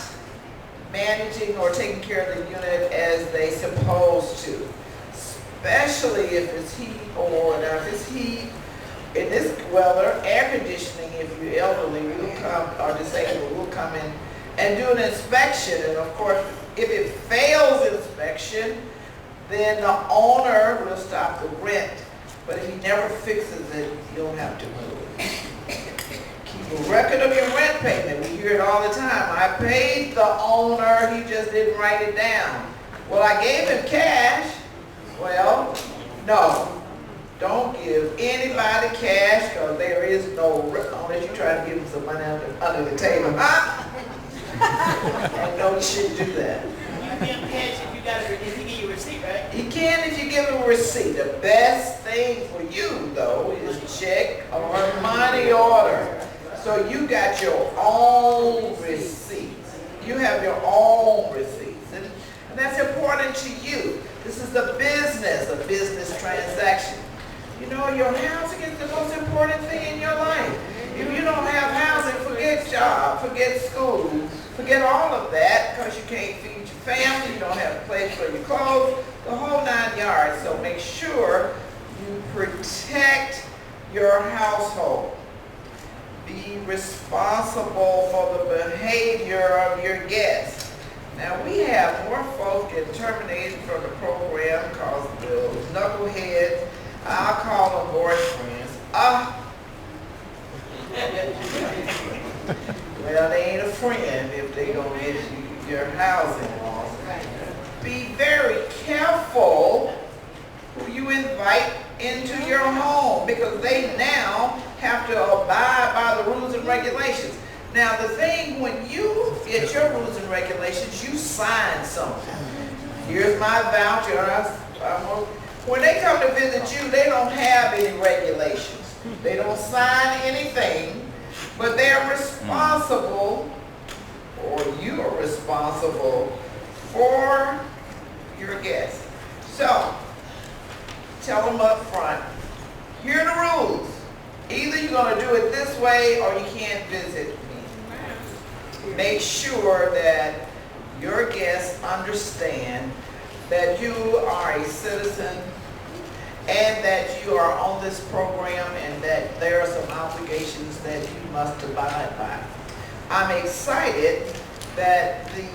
managing or taking care of the unit as they supposed to, especially if it's heat or now if it's heat. In this weather, air conditioning, if you're elderly, will come, or disabled, will come in and do an inspection. And of course, if it fails inspection, then the owner will stop the rent. But if he never fixes it, you'll have to move. Keep a record of your rent payment. We hear it all the time. I paid the owner, he just didn't write it down. Well, I gave him cash. Well, no. Don't give anybody cash, because there is no, unless you try to give them some money under the table. And no, you shouldn't do that. You give him cash if he give you a receipt, right? He can if you give him a receipt. The best thing for you, though, is check or money order. So you got your own receipts. You have your own receipts. And that's important to you. This is a business transaction. You know, your housing is the most important thing in your life. If you don't have housing, forget job, forget school, forget all of that, because you can't feed your family, you don't have a place for your clothes, the whole 9 yards. So make sure you protect your household. Be responsible for the behavior of your guests. Now, we have more folks get terminated from the program because those knuckleheads, I'll call them boyfriends. Well, they ain't a friend if they gonna get your housing laws. Be very careful who you invite into your home, because they now have to abide by the rules and regulations. Now the thing, when you get your rules and regulations, you sign something. Here's my voucher. When they come to visit you, they don't have any regulations. They don't sign anything, but they're responsible, or you are responsible for your guests. So, tell them up front, here are the rules. Either you're going to do it this way or you can't visit me. Make sure that your guests understand that you are a citizen and that you are on this program and that there are some obligations that you must abide by. I'm excited that these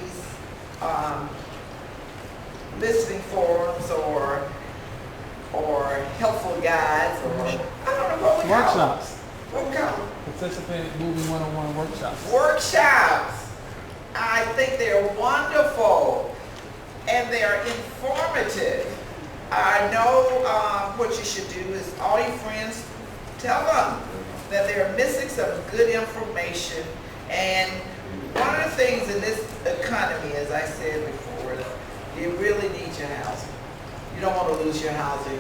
listening forums or helpful guides, or I don't know what we call Workshops. them. What we call them? Participant Movie 101 workshops. Workshops. I think they're wonderful and they're informative. I know what you should do is all your friends, tell them that they're missing some good information. And one of the things in this economy, as I said before, you really need your housing. You don't want to lose your housing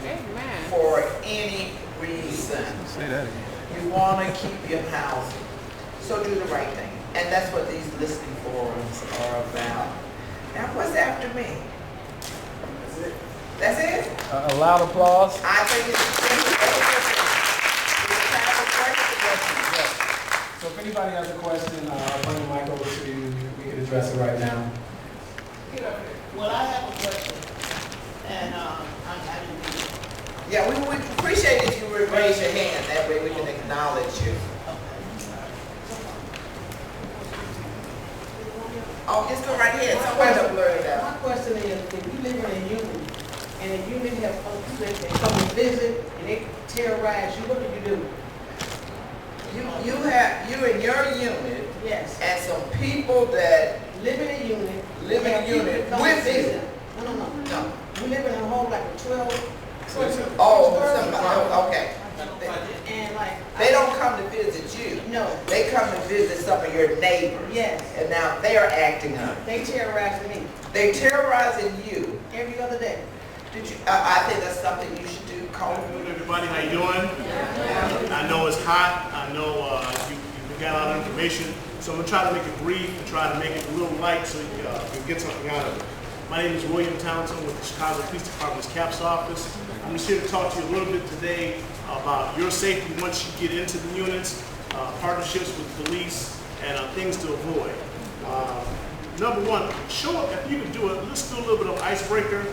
for any reason. Say that again. You want to keep your housing. So do the right thing. And that's what these listening forums are about. Now, what's after me? That's it? A loud applause. I think it's So if anybody has a question, I'll bring the mic over to you. We can address it right now. Well, I have a question, and yeah, we would appreciate if you would raise your hand. That way we can acknowledge you. Oh, just go right ahead. Somebody will blur it out. my question is, if you live in a unit, and the unit have other people that come and visit, and they terrorize you, what do you do? You in your unit, Yes. and some people that Live in a unit. live in a have people unit come with visit. you. No. No. We live in a home like a 12. Oh, somebody, okay. And like. They don't come to visit you. No. They come to visit some of your neighbors. Yes. And now they're acting up. They terrorize me They terrorizing you. every other day. Did you? I think that's something you should do. Call Good afternoon, everybody. How you doing? I know it's hot. I know you got a lot of information. So I'm going to try to make it brief and try to make it a little light so you can get something out of it. My name is William Townsend with the Chicago Police Department's CAPS office. I'm just here to talk to you a little bit today about your safety once you get into the units, partnerships with police, and things to avoid. Number one, show up, if you can do it, let's do a little bit of icebreaker.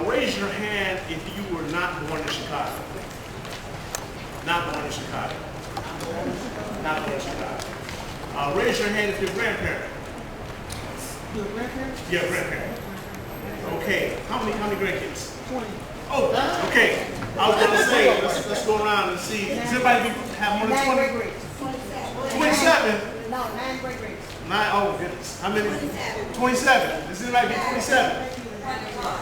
Raise your hand if you were not born in Chicago. Not born in Chicago. Not born in Chicago. Raise your hand if you're a grandparent. Your grandparent? Yeah, grandparent. Okay. How many grandkids? 20. Oh, okay. I was gonna say, let's go around and see. Does anybody have more than 9 great 20? grades. 27. No, 9 great grades. 9, oh goodness. How many? 27. Does anybody be 27?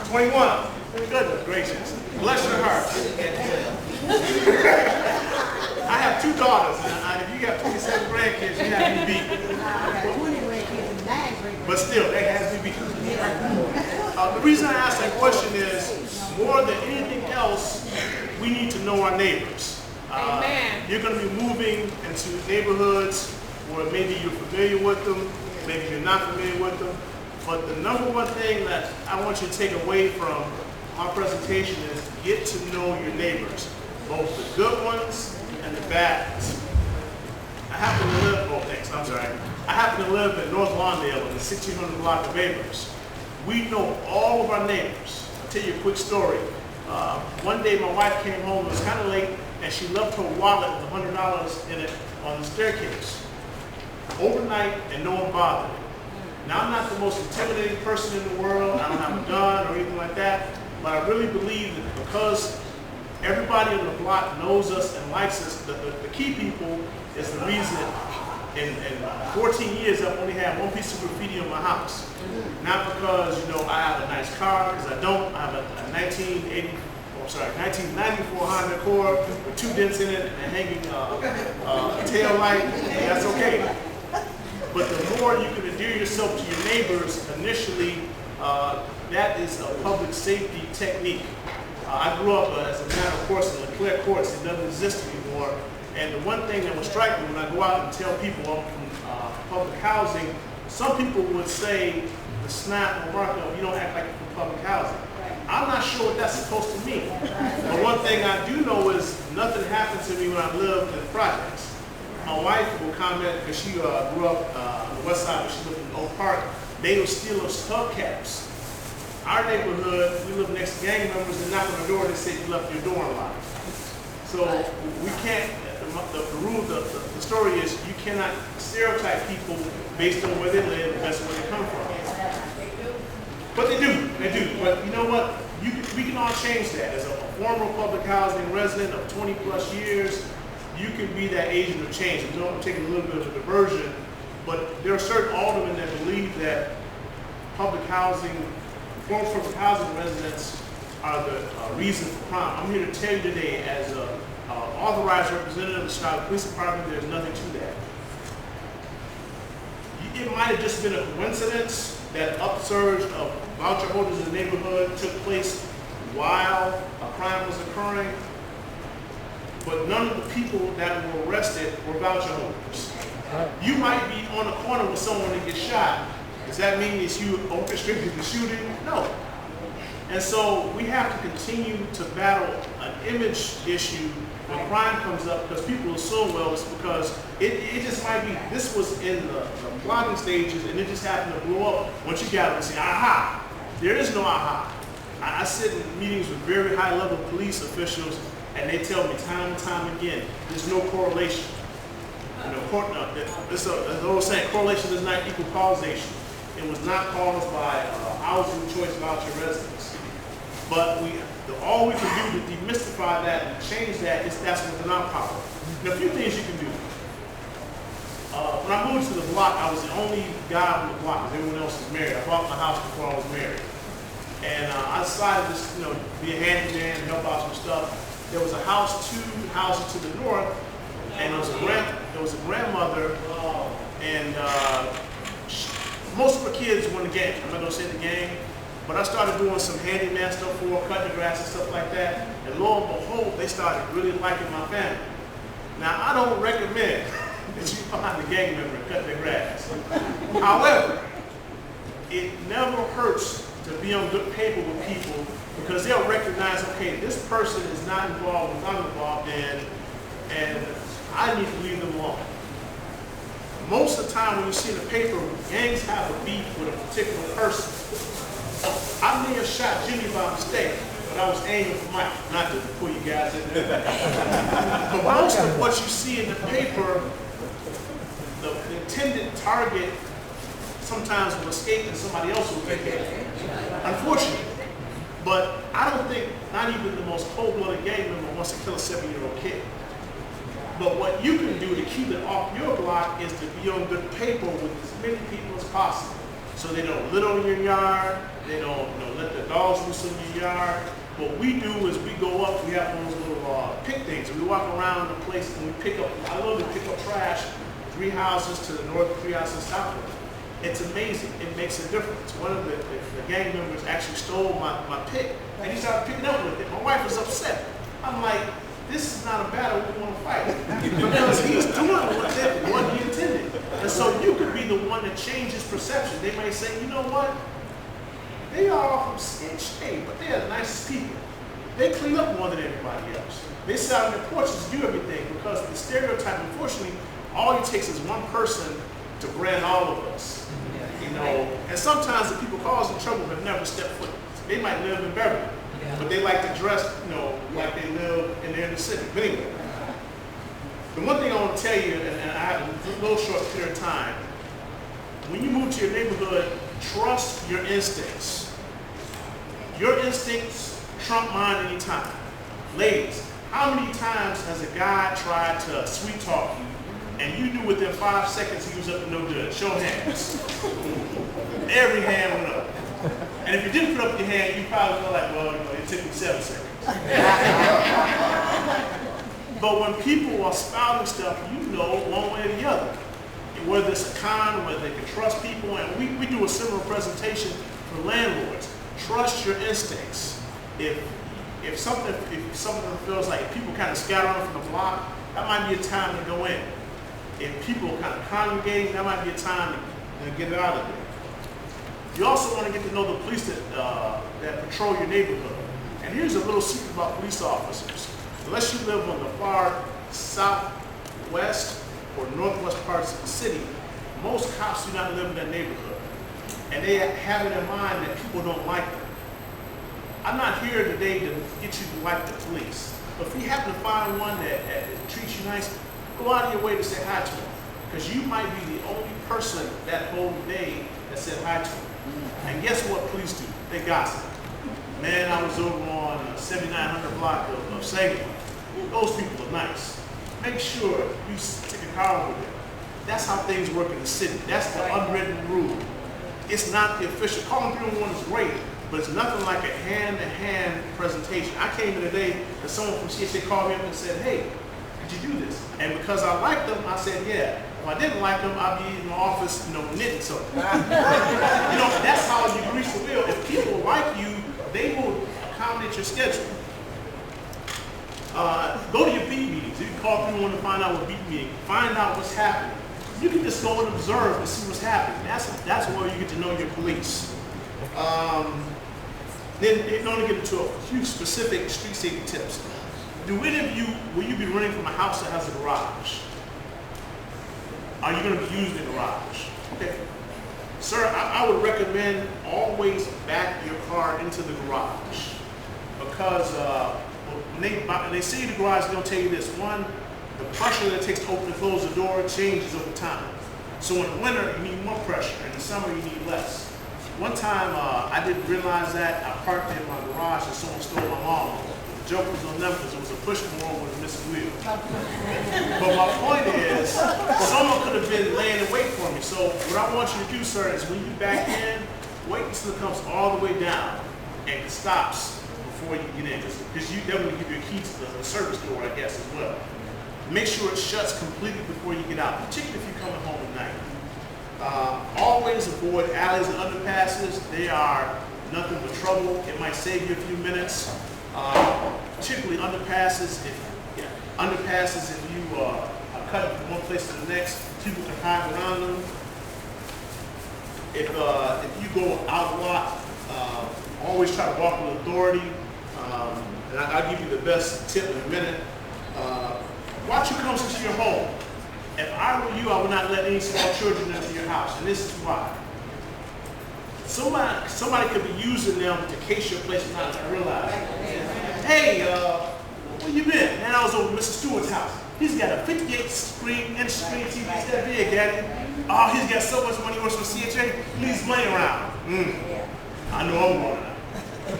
21. Goodness gracious. Bless your heart. I have 2 daughters, and if you got 27 grandkids, you have me beat. 20 grandkids and 9 great grades. But still, they has me beat. The reason I ask that question is, more than anything else, we need to know our neighbors. You're going to be moving into neighborhoods where maybe you're familiar with them, maybe you're not familiar with them. But the number one thing that I want you to take away from our presentation is get to know your neighbors, both the good ones and the bad ones. I happen to live in North Lawndale in the 1600 block of Abrams. We know all of our neighbors. I'll tell you a quick story. One day my wife came home, it was kind of late, and she left her wallet with $100 in it on the staircase. Overnight, and no one bothered it. Now, I'm not the most intimidating person in the world. I don't have a gun or anything like that. But I really believe that because everybody on the block knows us and likes us, the key people is the reason In 14 years, I've only had one piece of graffiti on my house. Not because, you know, I have a nice car, because I don't. I have a 1994 Honda Accord with 2 dents in it and a hanging tail light. That's okay. But the more you can endear yourself to your neighbors initially, that is a public safety technique. I grew up as a matter of course in Leclerc Courts. It doesn't exist anymore. And the one thing that would strike me when I go out and tell people I'm from public housing, some people would say the snap or markup, you don't act like you're from public housing. I'm not sure what that's supposed to mean. But one thing I do know is nothing happened to me when I lived in the projects. My wife will comment, because she grew up on the west side, but she lived in Oak Park. They would steal us hubcaps. Our neighborhood, we live next to gang members, and knock on the door and they say you left your door unlocked. So we can't, the story is you cannot stereotype people based on where they live, that's where they come from. But they do. But you know what? We can all change that. As a former public housing resident of 20 plus years, you can be that agent of change. I know I'm taking a little bit of a diversion, but there are certain aldermen that believe that former public housing residents are the reason for crime. I'm here to tell you today, as an authorized representative of the Chicago Police Department, there's nothing to that. It might have just been a coincidence that upsurge of voucher holders in the neighborhood took place while a crime was occurring, but none of the people that were arrested were voucher holders. You might be on a corner with someone that gets shot. Does that mean it's you orchestrated the shooting? No. And so we have to continue to battle an image issue when crime comes up, because people assume, well, it's because it just might be, this was in the plotting stages and it just happened to blow up once you got it and say, aha. There is no aha. I sit in meetings with very high level police officials and they tell me time and time again, there's no correlation. You know, it's an old saying, correlation does not equal causation. It was not caused by housing choice voucher residents. But all we can do to demystify that and change that is that's within our power. Now, a few things you can do. When I moved to the block, I was the only guy on the block because everyone else was married. I bought my house before I was married. And I decided to be a handyman and help out some stuff. There was a house 2 houses to the north, and there was a grandmother, and most of her kids were in the gang. I'm not going to say the gang, but I started doing some handyman stuff for her, cutting the grass and stuff like that, and lo and behold, they started really liking my family. Now, I don't recommend that you find a gang member and cut their grass. However, it never hurts to be on good paper with people, because they'll recognize, okay, this person is not involved with what I'm involved in, and I need to leave them alone. Most of the time when you see in the paper, gangs have a beef with a particular person. I may have shot Jimmy by mistake, but I was aiming for Mike, not to pull you guys in there. But most of what you see in the paper, the intended target sometimes will escape and somebody else will take it. Unfortunately. But I don't think, not even the most cold-blooded gang member wants to kill a 7-year-old kid. But what you can do to keep it off your block is to be on good paper with as many people as possible. So they don't litter in your yard, they don't let the dogs loose in your yard. What we do is we go up, we have those little pick things. We walk around the place and we pick up, I love to pick up trash, 3 houses to the north, 3 houses south of it. It's amazing, it makes a difference. One of the gang members actually stole my pick and he started picking up with it. My wife was upset. I'm like, this is not a battle we want to fight, because he's doing what he intended. And so you could be the one that changes perception. They may say, you know what? They are all from sketch, but they are the nicest people. They clean up more than everybody else. They sit out on their porches and do everything, because the stereotype, unfortunately, all it takes is one person to brand all of us. You know, and sometimes the people causing trouble have never stepped foot. They might live in Beverly, but they like to dress, like they live in the city. But anyway, the one thing I want to tell you, and I have a little short period of time, when you move to your neighborhood, trust your instincts. Your instincts trump mine anytime. Ladies, how many times has a guy tried to sweet talk you and you knew within 5 seconds he was up to no good. Show hands. Every hand went up. And if you didn't put up your hand, you probably felt like, well, it took me 7 seconds. But when people are spouting stuff, you know one way or the other. Whether it's a con, whether they can trust people, and we do a similar presentation for landlords. Trust your instincts. If something feels like people kind of scatter on from the block, that might be a time to go in. If people are kind of congregating, that might be a time to get it out of there. You also want to get to know the police that patrol your neighborhood. And here's a little secret about police officers. Unless you live on the far southwest or northwest parts of the city, most cops do not live in that neighborhood. And they have it in mind that people don't like them. I'm not here today to get you to like the police. But if you happen to find one that treats you nice, go out of your way to say hi to them. Because you might be the only person that whole day that said hi to them. And guess what police do? They gossip. Man, I was over on 7900 block of Salem. Those people are nice. Make sure you take a car over there. That's how things work in the city. That's the unwritten rule. It's not the official. Calling 311 is great, but it's nothing like a hand-to-hand presentation. I came in today and someone from CHA called me up and said, hey, could you do this? And because I liked them, I said, yeah. If I didn't like them, I'd be in the office, knitting something. That's how you grease the wheel. If people like you, they will accommodate your schedule. Go to your beat meetings. You can call 311 to find out what beat meeting. Find out what's happening. You can just go and observe and see what's happening. That's where you get to know your police. Then in order to get into a few specific street safety tips. Do any of you, will you be running from a house that has a garage? Are you going to be using the garage? Okay. Sir, I would recommend always back your car into the garage. Because when they say the garage, they'll tell you this. One, the pressure that it takes to open and close the door changes over time. So in the winter, you need more pressure. In the summer, you need less. One time, I didn't realize that. I parked in my garage and someone stole my lawnmower. The joke was on them because it was a push mower with a missing wheel. But my point is, someone could have been laying in wait for me. So what I want you to do, sir, is when you back in, wait until it comes all the way down and it stops before you get in. Because you definitely give you a key to the service door, I guess, as well. Make sure it shuts completely before you get out, particularly if you're coming home at night. Always avoid alleys and underpasses. They are nothing but trouble. It might save you a few minutes. Particularly underpasses. If you are cutting from one place to the next, people can hide around them. If you go out a lot, always try to walk with authority. And I'll give you the best tip in a minute. Watch who comes into your home. If I were you, I would not let any small children into your house, and this is why. Somebody could be using them to case your place without you realize. Hey, where you been? Man, I was over at Mr. Stewart's house. He's got a 58-inch screen TV. He's that big, Daddy. Oh, he's got so much money. He works for CHA. Leaves money around. I know I'm going out.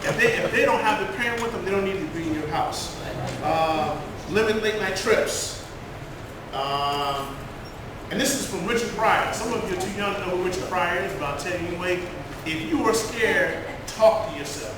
If they don't have the parent with them, they don't need to be in your house. Limit late night trips. And this is from Richard Pryor. Some of you are too young to know who Richard Pryor is, but I'll tell you anyway. If you are scared, talk to yourself.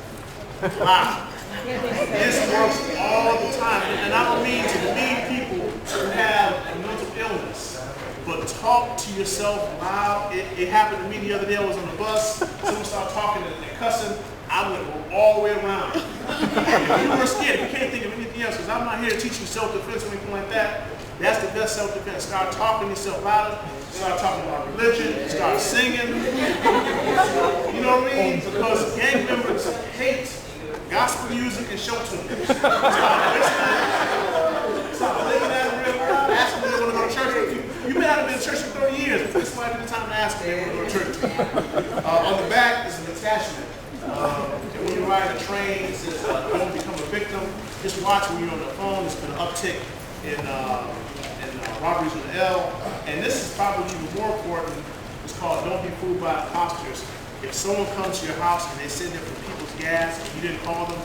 Loud. This works all the time. And I don't mean to lead people who have a mental illness, but talk to yourself loud. It happened to me the other day. I was on the bus. Someone started talking and cussing. I went all the way around. If you were scared, if you can't think of anything else, because I'm not here to teach you self-defense or anything like that. That's the best self-defense. Start talking to yourself louder. Start talking about religion. Start singing. You know what I mean? Because gang members hate gospel music and show tunes. Stop living at a real crowd. Ask them if they want to go to church with you. You may not have been in church for 30 years before somebody had the time to ask them if they want to go to church. On the back is an attachment. And when you ride a train, it says don't become a victim. Just watch when you're on the phone. There's been an uptick in robberies with an L. And this is probably even more important. It's called Don't Be Fooled by Imposters. If someone comes to your house and they send there for people's gas and you didn't call them,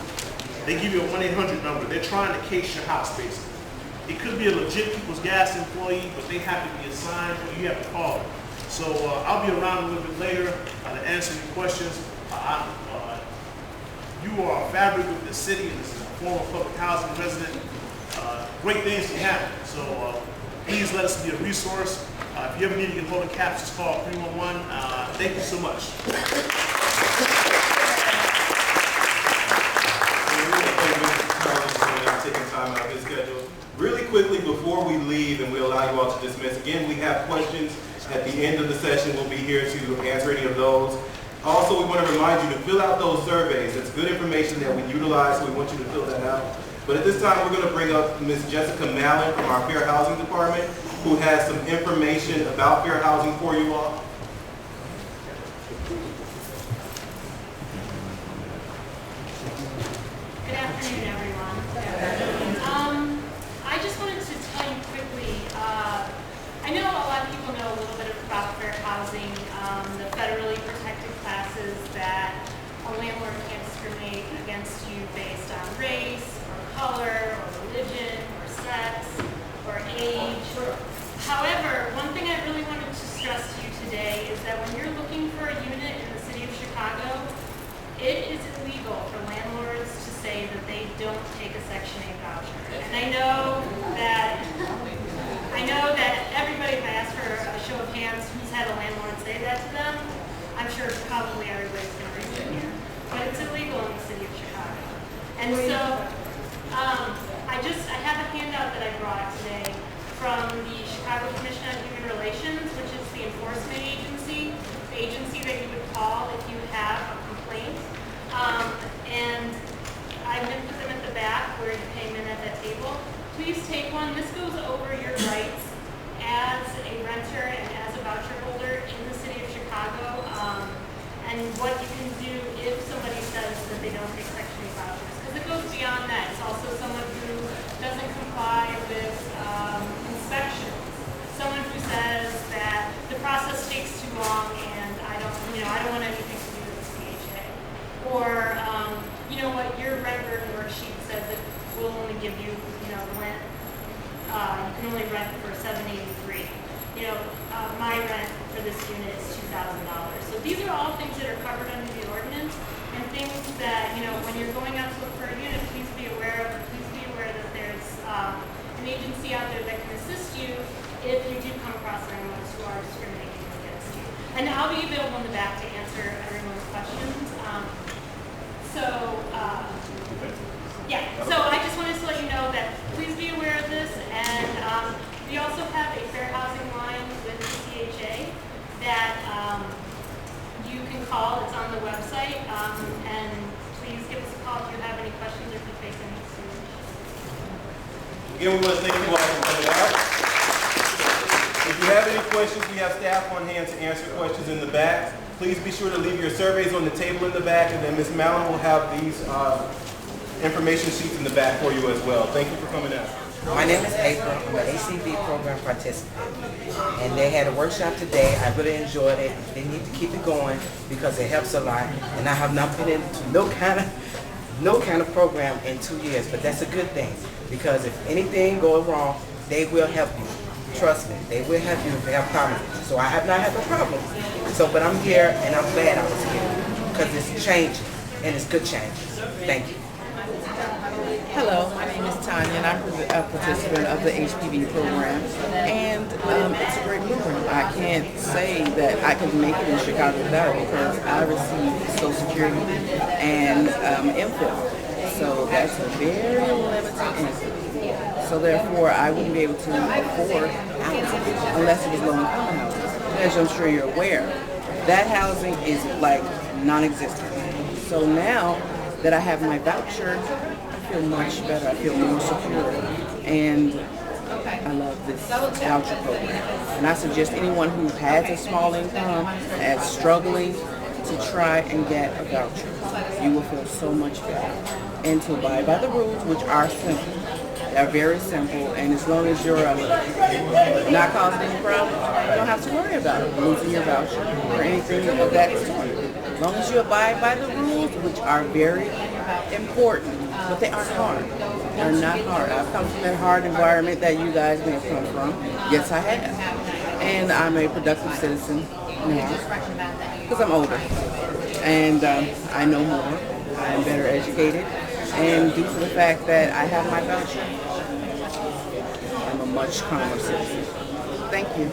they give you a 1-800 number. They're trying to case your house, basically. It could be a legit People's Gas employee, but they have to be assigned, or you have to call them. So I'll be around a little bit later to answer your questions. You are a fabric of the city, and this is a former public housing resident. Great things can happen. So please let us be a resource. If you ever need to get hold of CAPS, just call 311. Thank you so much. Taking time out of his schedule. Really quickly before we leave and we allow you all to dismiss, again, we have questions at the end of the session. We'll be here to answer any of those. Also, we want to remind you to fill out those surveys. It's good information that we utilize, so we want you to fill that out. But at this time, we're going to bring up Ms. Jessica Mallon from our Fair Housing Department, who has some information about fair housing for you all. Good afternoon, everyone. I just wanted to tell you quickly, I know a lot of people know a little bit about fair housing, the federally protected classes that a landlord can't discriminate against you based on race, or color, or religion, or sex, or age. However, one thing I really wanted to stress to you today is that when you're looking for a unit in the city of Chicago, it is illegal for landlords to say that they don't take a Section 8 voucher. And I know that everybody, if I ask for a show of hands who's had a landlord say that to them, I'm sure probably everybody's going to raise their hand. But it's illegal in the city of Chicago. And so I have a handout that I brought today from the Chicago Commission on Human Relations, which is the enforcement agency, the agency that you would call if you have a complaint. And I'm going to put them at the back where you came in at that table. Please take one. This goes over your rights as a renter and as a voucher holder in the city of Chicago, and what you can do if somebody says that they don't take Section 8 vouchers. Because it goes beyond that. It's also someone who doesn't comply with inspections. Someone who says that the process takes too long and I don't want anything to do with the CHA. Or, you know what, your rent burden worksheet says it will only give you, rent, you can only rent for $783. My rent for this unit is $2,000. So these are all things that are covered under the ordinance, and things that, when you're going out to look for a unit, please be aware of. Please be aware that there's an agency out there that can assist you if you do come across anyone who are discriminating against you. And I'll be available in the back to answer everyone's questions. So I just wanted to let you know that please be aware of this, and we also have a fair housing line with the CHA that you can call. It's on the website, and please give us a call if you have any questions or if you face any issues. Again, we want to thank you all for coming out. If you have any questions, we have staff on hand to answer questions in the back. Please be sure to leave your surveys on the table in the back, and then Ms. Mallon will have these information sheets in the back for you as well. Thank you for coming out. My name is April. I'm an ACB program participant. And they had a workshop today. I really enjoyed it. They need to keep it going because it helps a lot. And I have not been into no kind of program in 2 years, but that's a good thing because if anything goes wrong, they will help you. Trust me, they will help you if you have problems. So I have not had no problems. But I'm here and I'm glad I was here because it's changing and it's good change. Thank you. Hello, my name is Tanya and I'm a participant of the HPV program, and it's a great program. I can't say that I could make it in Chicago without it because I received Social Security and MPhil, so that's a very limited income. So therefore, I wouldn't be able to afford housing unless it was low-income housing. As I'm sure you're aware, that housing is like non-existent. So now that I have my voucher, I feel much better. I feel more secure, and I love this voucher program. And I suggest anyone who has a small income, that's struggling, to try and get a voucher. You will feel so much better. And to abide by the rules, which are simple. They're very simple, and as long as you're not causing any problems, you don't have to worry about losing your voucher or anything of that sort. As long as you abide by the rules, which are very important, but they aren't hard. They're not hard. I've come from that hard environment that you guys may have come from. Yes, I have. And I'm a productive citizen now because I'm older. And I know more. I'm better educated. And due to the fact that I have my voucher, I'm a much calmer citizen. Thank you.